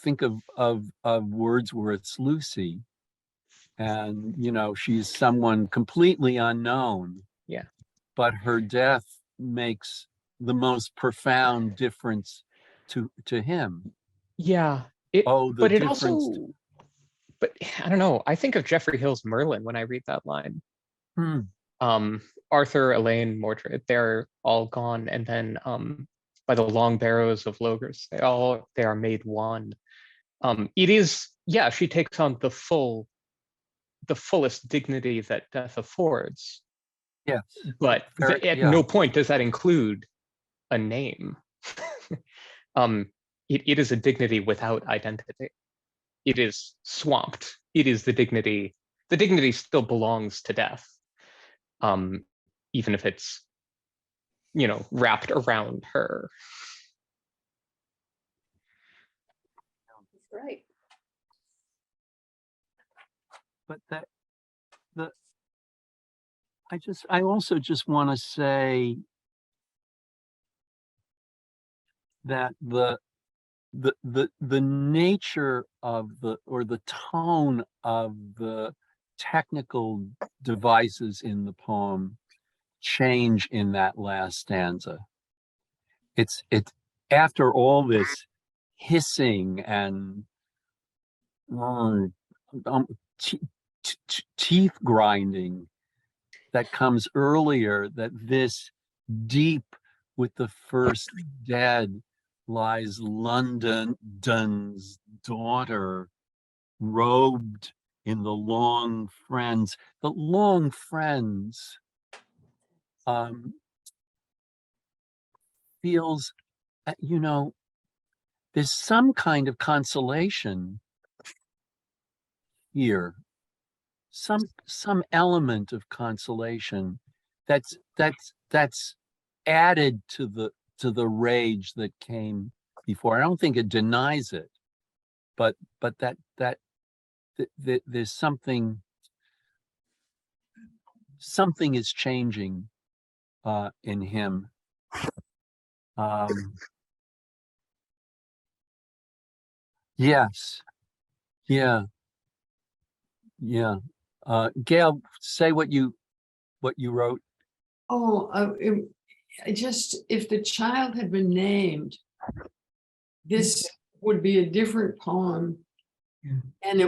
think of Wordsworth's Lucy, and she's someone completely unknown. Yeah. But her death makes the most profound difference to him. Yeah. But it also, but I don't know. I think of Geoffrey Hill's Merlin when I read that line. Arthur, Elaine, Mordred, they're all gone, and then by the long barrows of Logres, they are made one. It is, yeah, she takes on the fullest dignity that death affords. Yes. But at no point does that include a name. It is a dignity without identity. It is swamped. It is the dignity. The dignity still belongs to death, even if it's, wrapped around her. That's right. But I also just want to say that the nature of the tone of the technical devices in the poem change in that last stanza. It's after all this hissing and teeth grinding that comes earlier, that this deep with the first dead lies London's daughter, robed in the long friends. The long friends feels, there's some kind of consolation here, some element of consolation that's added to the rage that came before. I don't think it denies it, but that there's something is changing in him. Yes. Yeah. Gail, say what you wrote. If the child had been named, this would be a different poem, and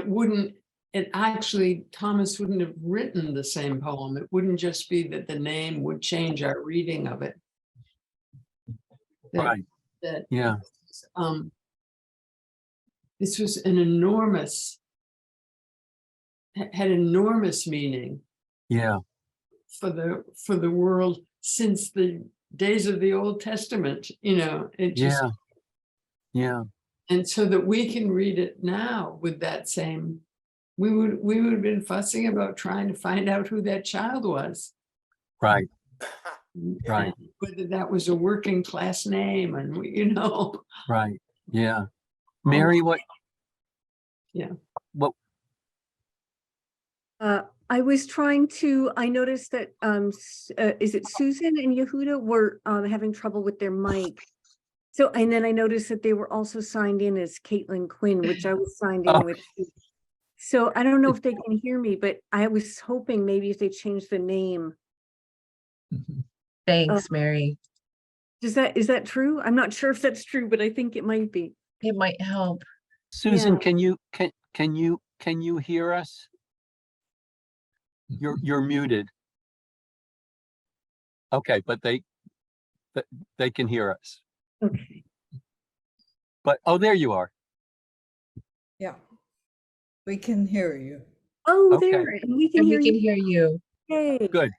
Thomas wouldn't have written the same poem. It wouldn't just be that the name would change our reading of it. Right. This was had enormous meaning. Yeah. For the world since the days of the Old Testament, it just. Yeah. And so that we can read it now with that same, we would have been fussing about trying to find out who that child was. Right. Right. Whether that was a working class name, and Right. Yeah. Mary, what? Yeah. What? I noticed that, is it Susan and Yehuda were having trouble with their mic. So, and then I noticed that they were also signed in as Caitlin Quinn, which I was signed in with. So I don't know if they can hear me, but I was hoping maybe if they changed the name. Thanks, Mary. Is that true? I'm not sure if that's true, but I think it might be. It might help. Susan, can you hear us? You're muted. Okay, but they can hear us. Okay. But there you are. Yeah, we can hear you. Oh, okay. There, and we can hear you. Yay. Good.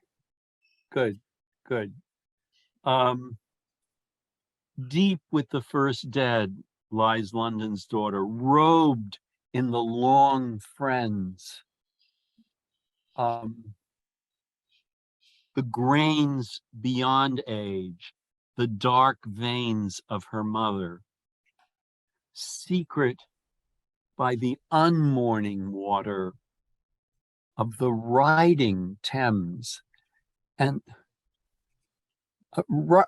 Deep with the first dead lies London's daughter, robed in the long friends. The grains beyond age, the dark veins of her mother, secret by the unmourning water of the riding Thames. And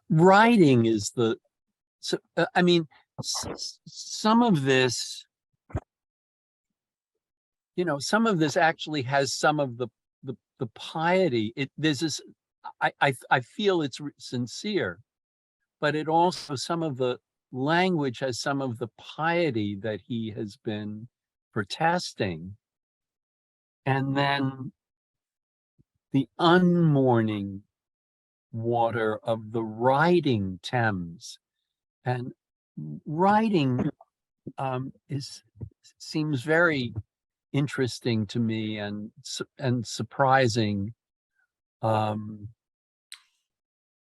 riding is some of this, some of this actually has some of the piety. There's this, I feel it's sincere, but it also, some of the language has some of the piety that he has been protesting. And then the unmourning water of the riding Thames. And riding seems very interesting to me and surprising.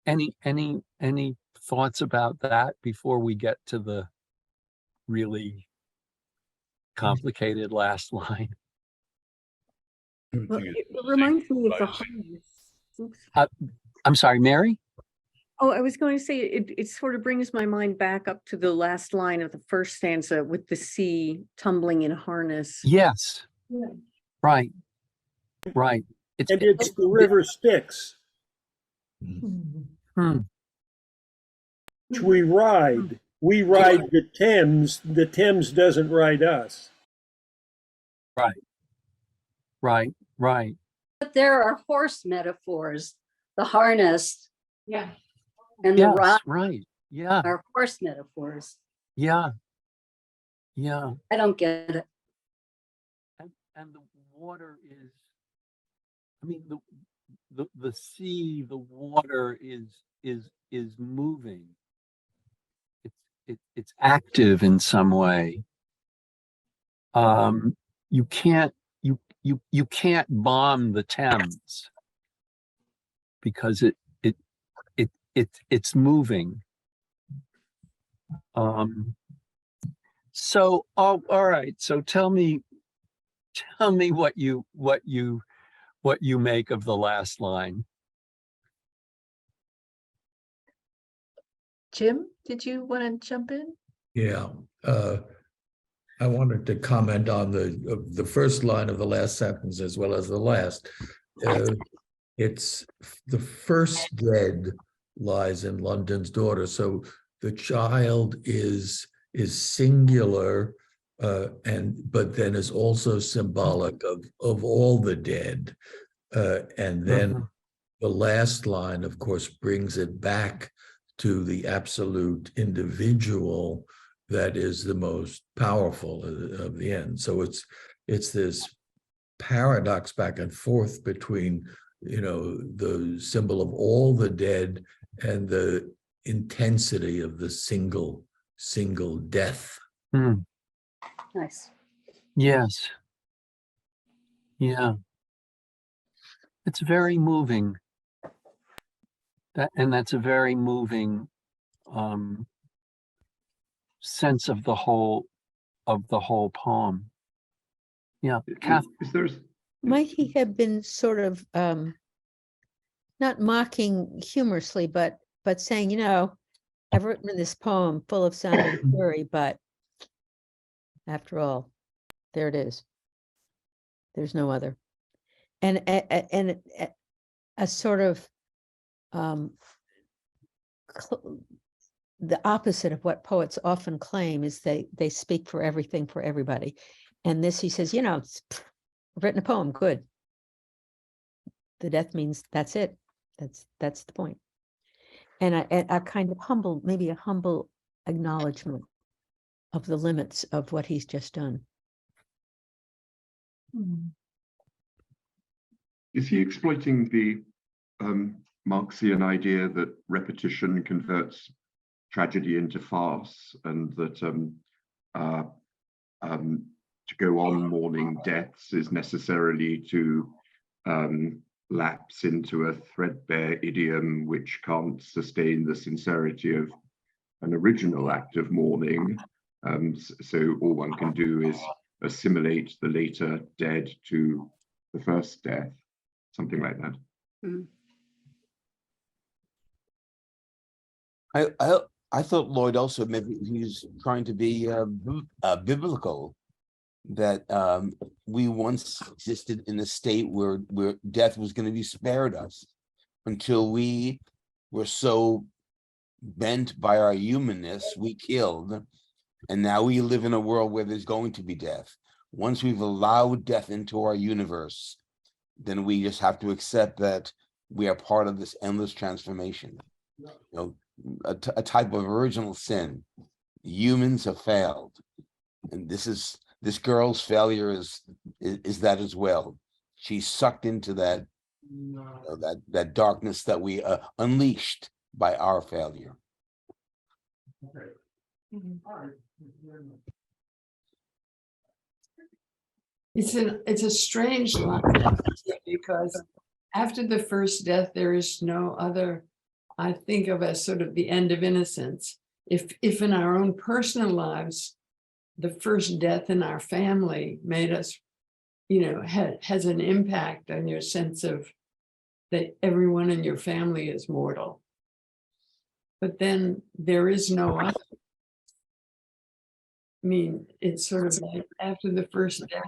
Any thoughts about that before we get to the really complicated last line? Well, it reminds me of the harness. I'm sorry, Mary? Oh, I was going to say, it sort of brings my mind back up to the last line of the first stanza with the sea tumbling in harness. Yes. Yeah. Right. It's the river Styx, which we ride. We ride the Thames. The Thames doesn't ride us. Right. But there are horse metaphors. The harness. Yeah. And the ride. Right. Yeah. Are horse metaphors. Yeah. I don't get it. And the water is, I mean, the sea, the water is moving. It's active in some way. You can't bomb the Thames because it's moving. So all right. So tell me what you make of the last line. Jim, did you want to jump in? Yeah, I wanted to comment on the first line of the last sentence as well as the last. It's the first dead lies in London's daughter. So the child is singular, but then is also symbolic of all the dead. And then the last line, of course, brings it back to the absolute individual that is the most powerful of the end. So it's this paradox back and forth between, the symbol of all the dead and the intensity of the single death. Nice. Yes. Yeah. It's very moving. That's a very moving sense of the whole poem. Yeah. Might he have been sort of not mocking humorously, but saying, I've written this poem full of sound and fury, but after all, there it is. There's no other. And a sort of the opposite of what poets often claim is they speak for everything, for everybody. And this, he says, I've written a poem, good. The death means that's it. That's the point. And a kind of humble, maybe a humble acknowledgement of the limits of what he's just done. Is he exploiting the Marxian idea that repetition converts tragedy into farce, and that to go on mourning deaths is necessarily to lapse into a threadbare idiom which can't sustain the sincerity of an original act of mourning? So all one can do is assimilate the later dead to the first death, something like that. I thought Lloyd also, maybe he's trying to be biblical, that we once existed in a state where death was going to be spared us until we were so bent by our humanness, we killed, And now we live in a world where there's going to be death. Once we've allowed death into our universe, then we just have to accept that we are part of this endless transformation. You know, a type of original sin. Humans have failed, and this girl's failure is that as well. She's sucked into that that darkness that we unleashed by our failure. It's a strange line because after the first death, there is no other, I think of as sort of the end of innocence. If in our own personal lives, the first death in our family made us, you know, has an impact on your sense of that everyone in your family is mortal. But then there is no other. I mean, it's sort of like after the first death,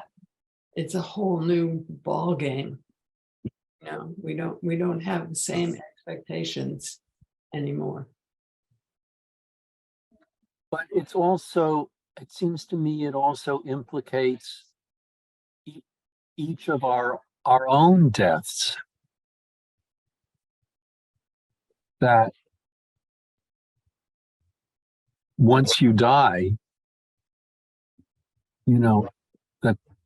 it's a whole new ball game. You know, we don't have the same expectations anymore. But it's also, it seems to me, it also implicates each of our own deaths. That once you die, you know,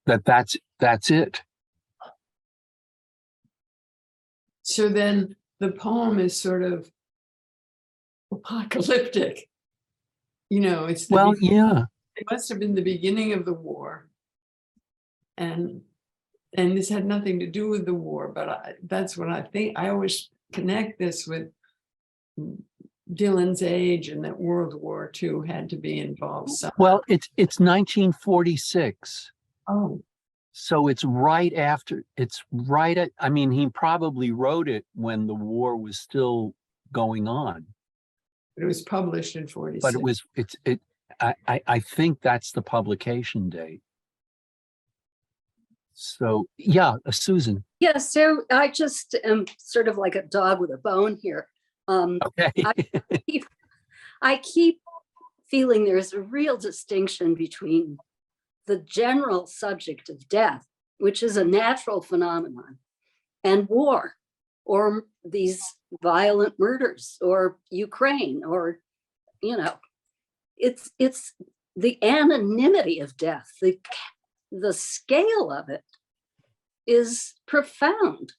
that's it. So then the poem is sort of apocalyptic. You know, it's the well, yeah. It must have been the beginning of the war, and this had nothing to do with the war. But that's what I think. I always connect this with Dylan's age, and that World War II had to be involved somehow. Well, it's 1946. Oh. So it's right after, I mean, he probably wrote it when the war was still going on. It was published in 46. But I think that's the publication date. So yeah, Susan. Yeah, so I just am sort of like a dog with a bone here. Okay. I keep feeling there's a real distinction between the general subject of death, which is a natural phenomenon, and war, or these violent murders, or Ukraine, or, you know, it's the anonymity of death, the scale of it is profound.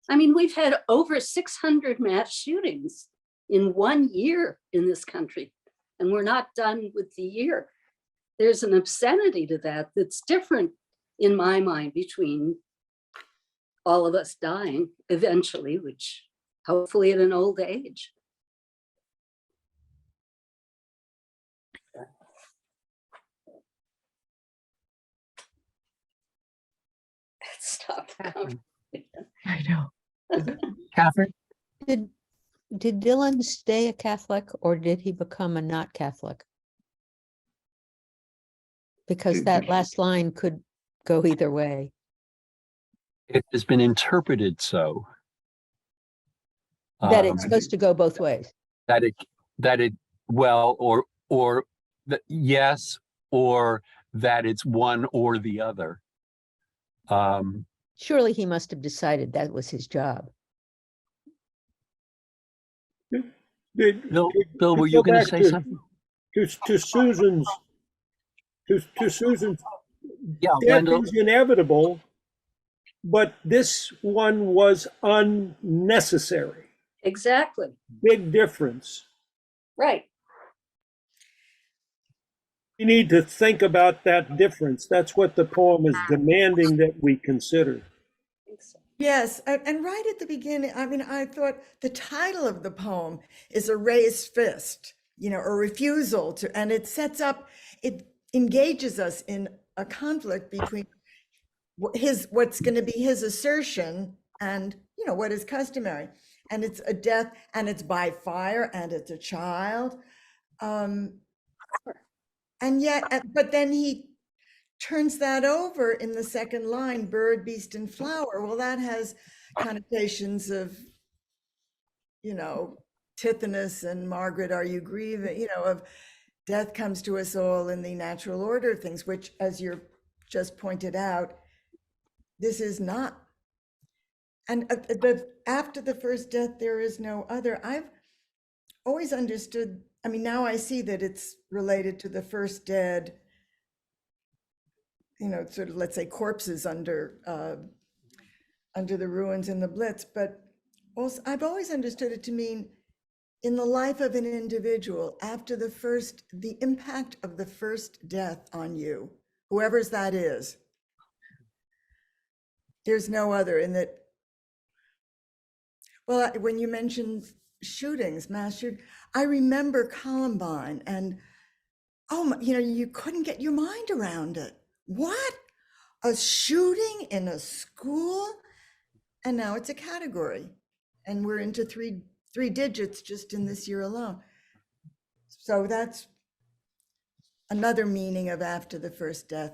I mean, we've had over 600 mass shootings in 1 year in this country, and we're not done with the year. There's an obscenity to that that's different in my mind between all of us dying eventually, which hopefully at an old age. Stop. I know. Catherine? Did Dylan stay a Catholic, or did he become a not Catholic? Because that last line could go either way. It has been interpreted so. That it's supposed to go both ways. Well, or yes, or that it's one or the other. Surely he must have decided that was his job. Bill, were you going to say something? To Susan's, yeah, death is inevitable, but this one was unnecessary. Exactly. Big difference. Right. We need to think about that difference. That's what the poem is demanding that we consider. Yes, and right at the beginning, I mean, I thought the title of the poem is A Raised Fist, you know, a refusal to, and it sets up, it engages us in a conflict between what's going to be his assertion and, you know, what is customary. And it's a death, and it's by fire, and it's a child. And yet, but then he turns that over in the second line, bird, beast, and flower. Well, that has connotations of, you know, Tithonus and Margaret, are you grieving? You know, of death comes to us all in the natural order of things, which, as you're just pointed out, this is not. And but after the first death, there is no other. I've always understood, I mean, now I see that it's related to the first dead, you know, sort of, let's say, corpses under the ruins in the Blitz. But also, I've always understood it to mean in the life of an individual, after the impact of the first death on you, whoever's that is, there's no other. In that, well, when you mentioned shootings, mass shootings, I remember Columbine, and you know, you couldn't get your mind around it. What? A shooting in a school? And now it's a category, and we're into three digits just in this year alone. So that's another meaning of after the first death.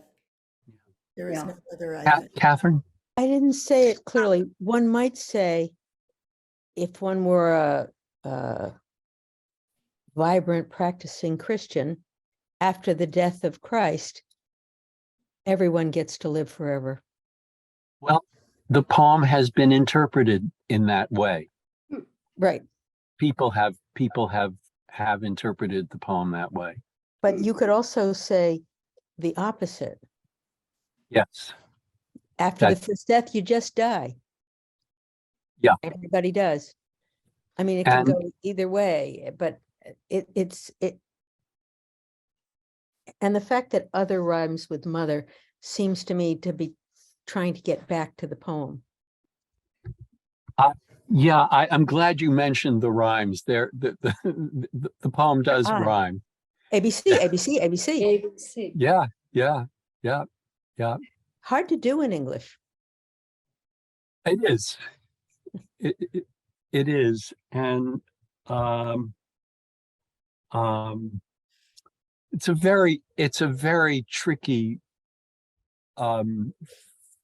There is no other. Catherine? I didn't say it clearly. One might say, if one were a vibrant practicing Christian, after the death of Christ, everyone gets to live forever. Well, the poem has been interpreted in that way. Right. People have interpreted the poem that way. But you could also say the opposite. Yes. After the first death, you just die. Yeah. Everybody does. I mean, it can go either way, but it's and the fact that other rhymes with mother seems to me to be trying to get back to the poem. Yeah, I'm glad you mentioned the rhymes. There, the poem does rhyme. ABC, ABC, ABC. ABC. Yeah. Hard to do in English. It is. It is, and it's a very tricky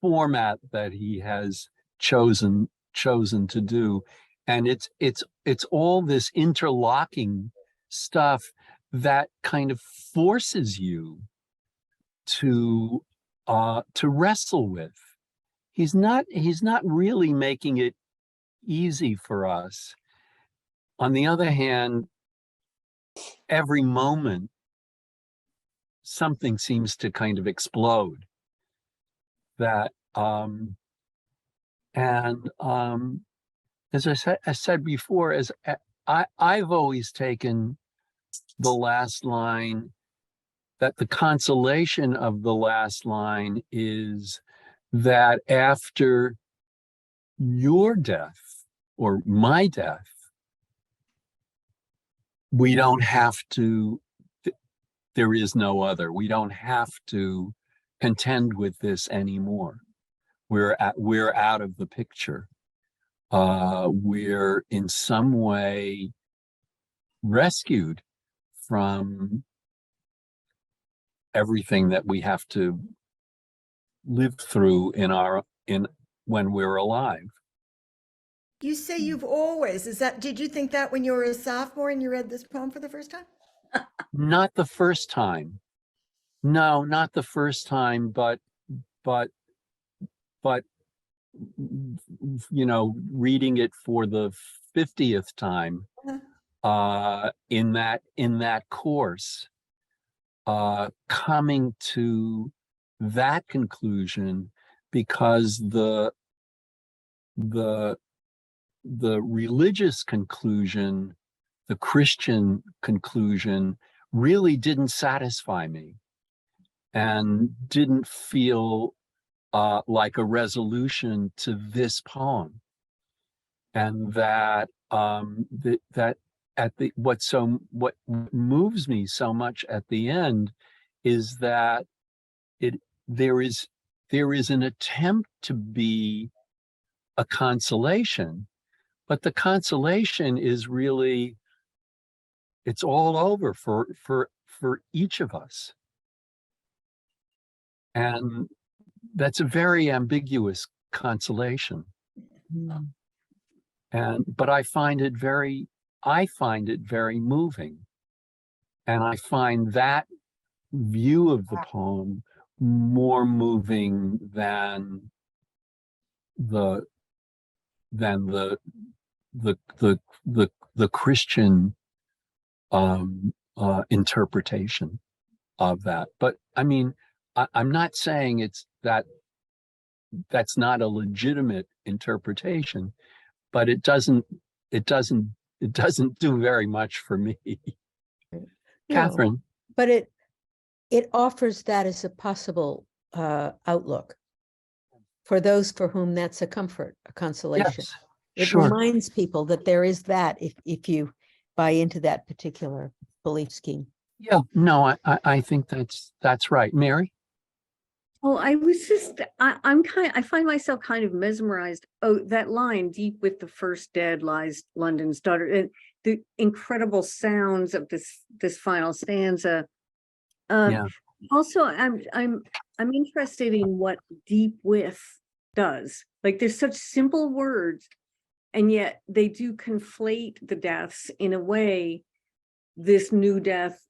format that he has chosen to do, and it's all this interlocking stuff that kind of forces you to wrestle with. He's not really making it easy for us. On the other hand, every moment something seems to kind of explode. That as I said before, as I've always taken the last line, that the consolation of the last line is that after your death or my death, we don't have to, there is no other. We don't have to contend with this anymore. We're out of the picture. We're in some way rescued from everything that we have to live through when we're alive. You say you've always, did you think that when you were a sophomore and you read this poem for the first time? Not the first time. No, not the first time, but you know, reading it for the 50th time in that course, coming to that conclusion, because the religious conclusion, the Christian conclusion, really didn't satisfy me and didn't feel like a resolution to this poem. And that what moves me so much at the end is that there is an attempt to be a consolation, but the consolation is really, it's all over for each of us. And that's a very ambiguous consolation. But I find it very moving. And I find that view of the poem more moving than the than the Christian interpretation of that. But I mean, I'm not saying it's that's not a legitimate interpretation, but it doesn't do very much for me. No, Catherine. but it offers that as a possible outlook for those for whom that's a comfort, a consolation. Yes, It sure. reminds people that there is that if you buy into that particular belief scheme. Yeah, no, I think that's right. Mary? Oh, I find myself kind of mesmerized. Oh, that line, deep with the first dead lies London's daughter, and the incredible sounds of this final stanza. Yeah. Also, I'm interested in what deep with does. Like, there's such simple words, and yet they do conflate the deaths in a way. This new death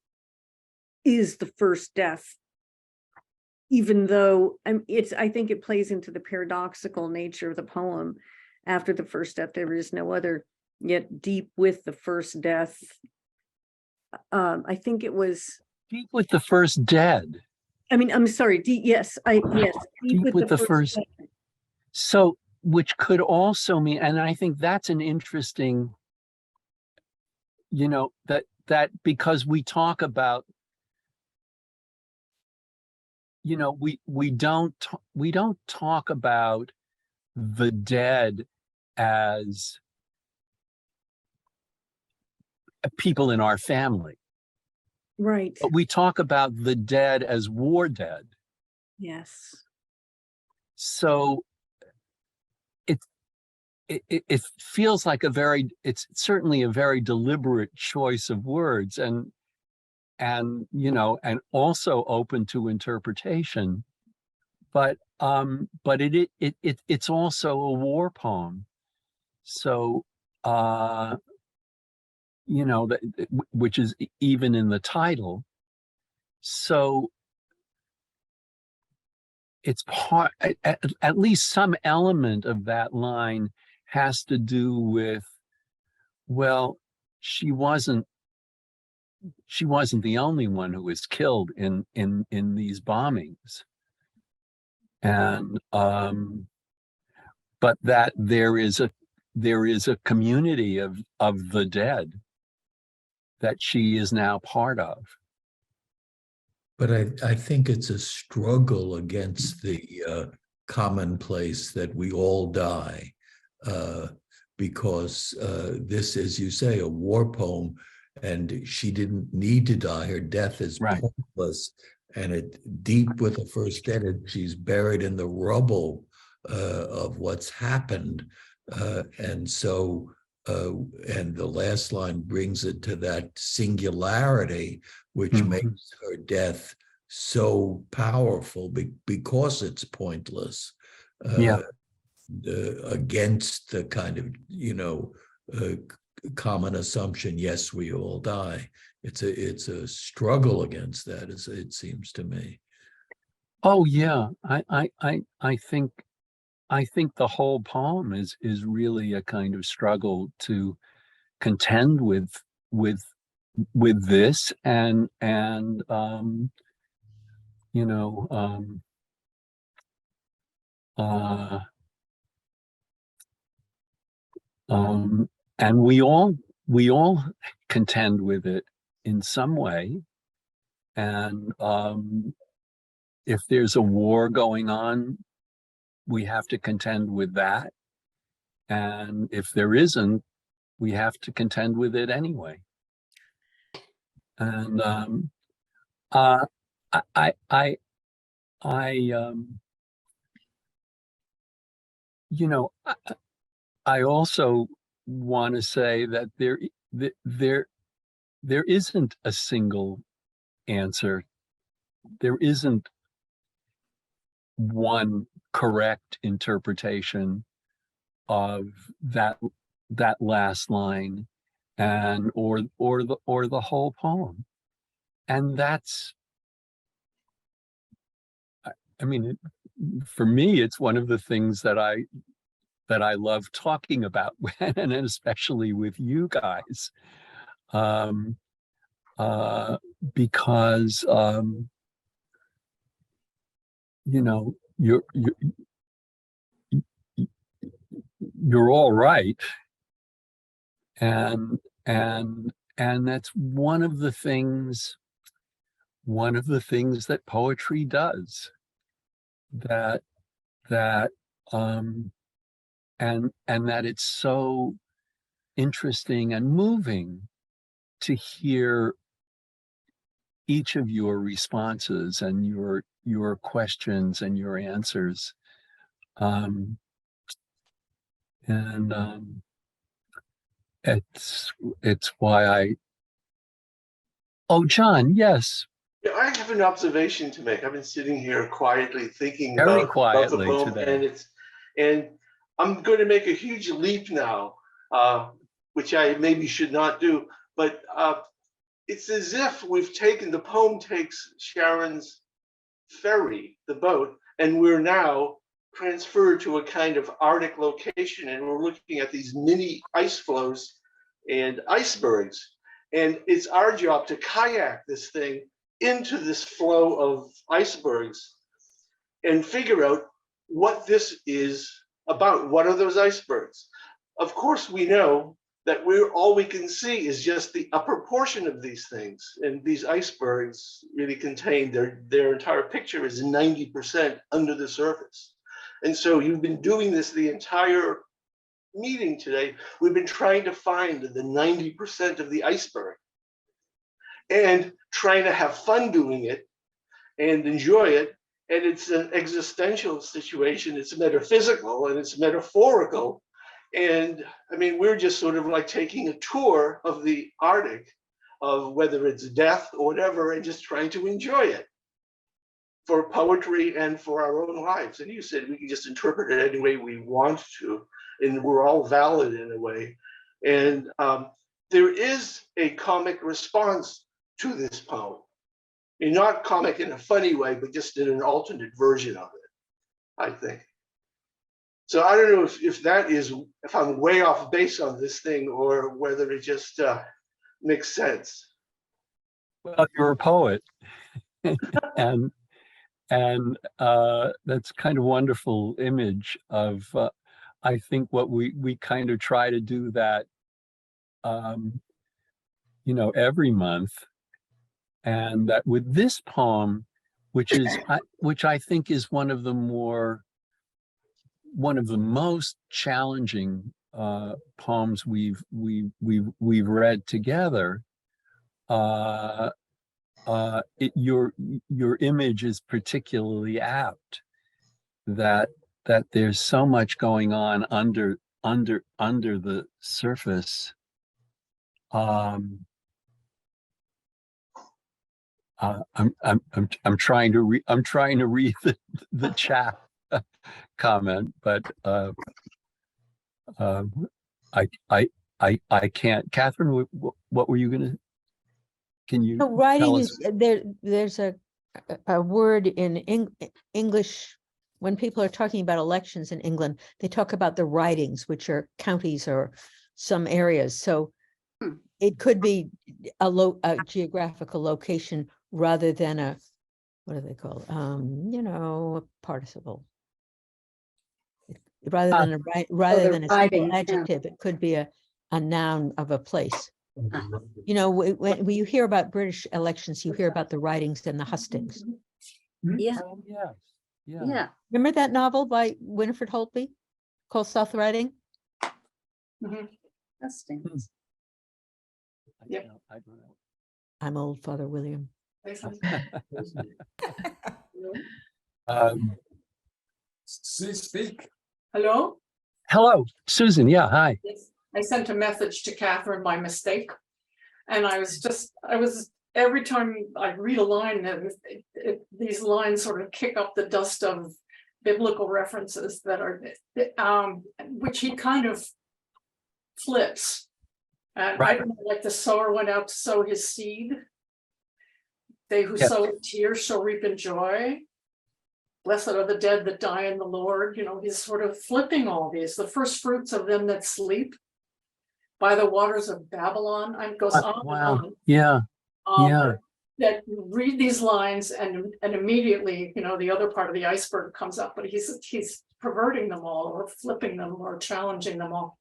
is the first death, even though I think it plays into the paradoxical nature of the poem. After the first death, there is no other, yet deep with the first death. I think it was Deep with the first dead. I mean, I'm sorry, deep With the first death. So, which could also mean, and I think that's an interesting, that because we talk about, we don't talk about the dead as people in our family. Right. But we talk about the dead as war dead. Yes. So it feels like it's certainly a very deliberate choice of words, and also open to interpretation, but it's also a war poem. So which is even in the title. So it's part, at least some element of that line has to do with, well, she wasn't the only one who was killed in these bombings, and but that there is a community of the dead that she is now part of. But I think it's a struggle against the commonplace that we all die, because this, as you say, a war poem, and she didn't need to die. Her death is pointless, and it deep with the first dead. She's buried in the rubble of what's happened, and so. And the last line brings it to that singularity, which makes her death so powerful because it's pointless. Against the kind of common assumption, yes, we all die. It's a struggle against that, as it seems to me. Oh yeah, I think the whole poem is really a kind of struggle to contend with this, and and we all contend with it in some way, and if there's a war going on, we have to contend with that. And if there isn't, we have to contend with it anyway. And I also want to say that there isn't a single answer. There isn't one correct interpretation of that last line, and or the whole poem. that's, I mean, for me, it's one of the things that I love talking about, and especially with you guys, because you know, you're all right, and that's one of the things that poetry does, and that it's so interesting and moving to hear each of your responses and your questions and your answers. It's why oh, John, yes. Yeah, I have an observation to make. I've been sitting here quietly thinking Very about the quietly poem, today. and I'm going to make a huge leap now, which I maybe should not do. But it's as if the poem takes Sharon's ferry, the boat, and we're now transferred to a kind of Arctic location, and we're looking at these mini ice floes and icebergs. And it's our job to kayak this thing into this flow of icebergs and figure out what this is about. What are those icebergs? Of course, we know that all we can see is just the upper portion of these things. And these icebergs really contain, their entire picture is 90% under the surface. And so you've been doing this the entire meeting today. We've been trying to find the 90% of the iceberg and trying to have fun doing it and enjoy it. And it's an existential situation. It's metaphysical and it's metaphorical. And I mean, we're just sort of like taking a tour of the Arctic, of whether it's death or whatever, and just trying to enjoy it for poetry and for our own lives. And you said we can just interpret it any way we want to, and we're all valid in a way. And there is a comic response to this poem. And not comic in a funny way, but just in an alternate version of it, I think. So I don't know if I'm way off base on this thing or whether it just makes sense. Well, you're a poet, and that's kind of wonderful image of. I think what we kind of try to do that, every month, and that with this poem, which I think is one of the most challenging poems we've read together. Your image is particularly apt. That there's so much going on under the surface. I'm trying to read the chat comment, but I can't. Catherine, what were you gonna? Can you? No, writing is there's a word in English when people are talking about elections in England. They talk about the ridings, which are counties or some areas. So it could be a geographical location rather than a, what do they call, a participle. Rather than a simple adjective, it could be a noun of a place. When you hear about British elections, you hear about the ridings and the hustings. Yeah. Yeah. Remember that novel by Winifred Holtby called South Riding? Hustings. I don't know. I'm old, Father William. Speak. Hello? Hello, Susan. Yeah, hi. Yes. I sent a message to Catherine by mistake. And every time I read a line, these lines sort of kick up the dust of biblical references that are, which he kind of flips. And I don't know, like the sower went out to sow his seed. They who Yeah. sow in tears shall reap in joy. Blessed are the dead that die in the Lord. You know, he's sort of flipping all these. The first fruits of them that sleep by the waters of Babylon. It goes on and Wow. on. Yeah. Yeah. That read these lines and immediately, you know, the other part of the iceberg comes up, but he's perverting them all or flipping them or challenging them all.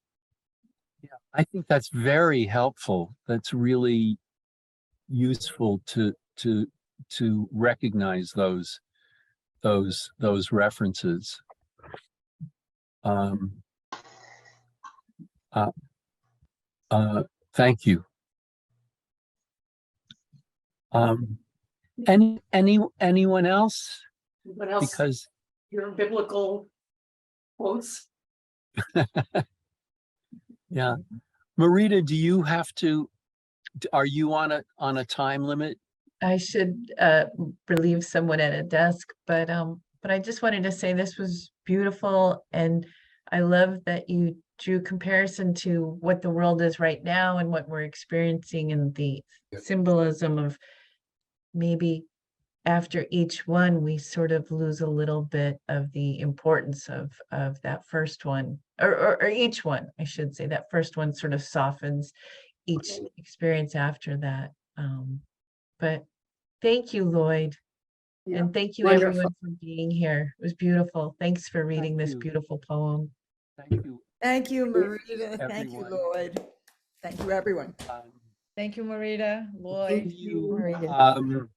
Yeah. I think that's very helpful. That's really useful to recognize those references. Thank you. Anyone else? What else? Because your biblical quotes. Yeah. Marita, do you have to, are you on a time limit? I should relieve someone at a desk, but I just wanted to say this was beautiful, and I love that you drew comparison to what the world is right now and what we're experiencing, and the symbolism of maybe after each one we sort of lose a little bit of the importance of that first one, or each one, I should say. That first one sort of softens each experience after that. But thank you, Lloyd. Yeah. And thank you Wonderful. everyone for being here. It was beautiful. Thanks for reading this beautiful poem. Thank you. Thank you, Marita. Thank you, Everyone. Lloyd. Thank you, everyone. Thank you, Marita, Lloyd. Thank you, Marita.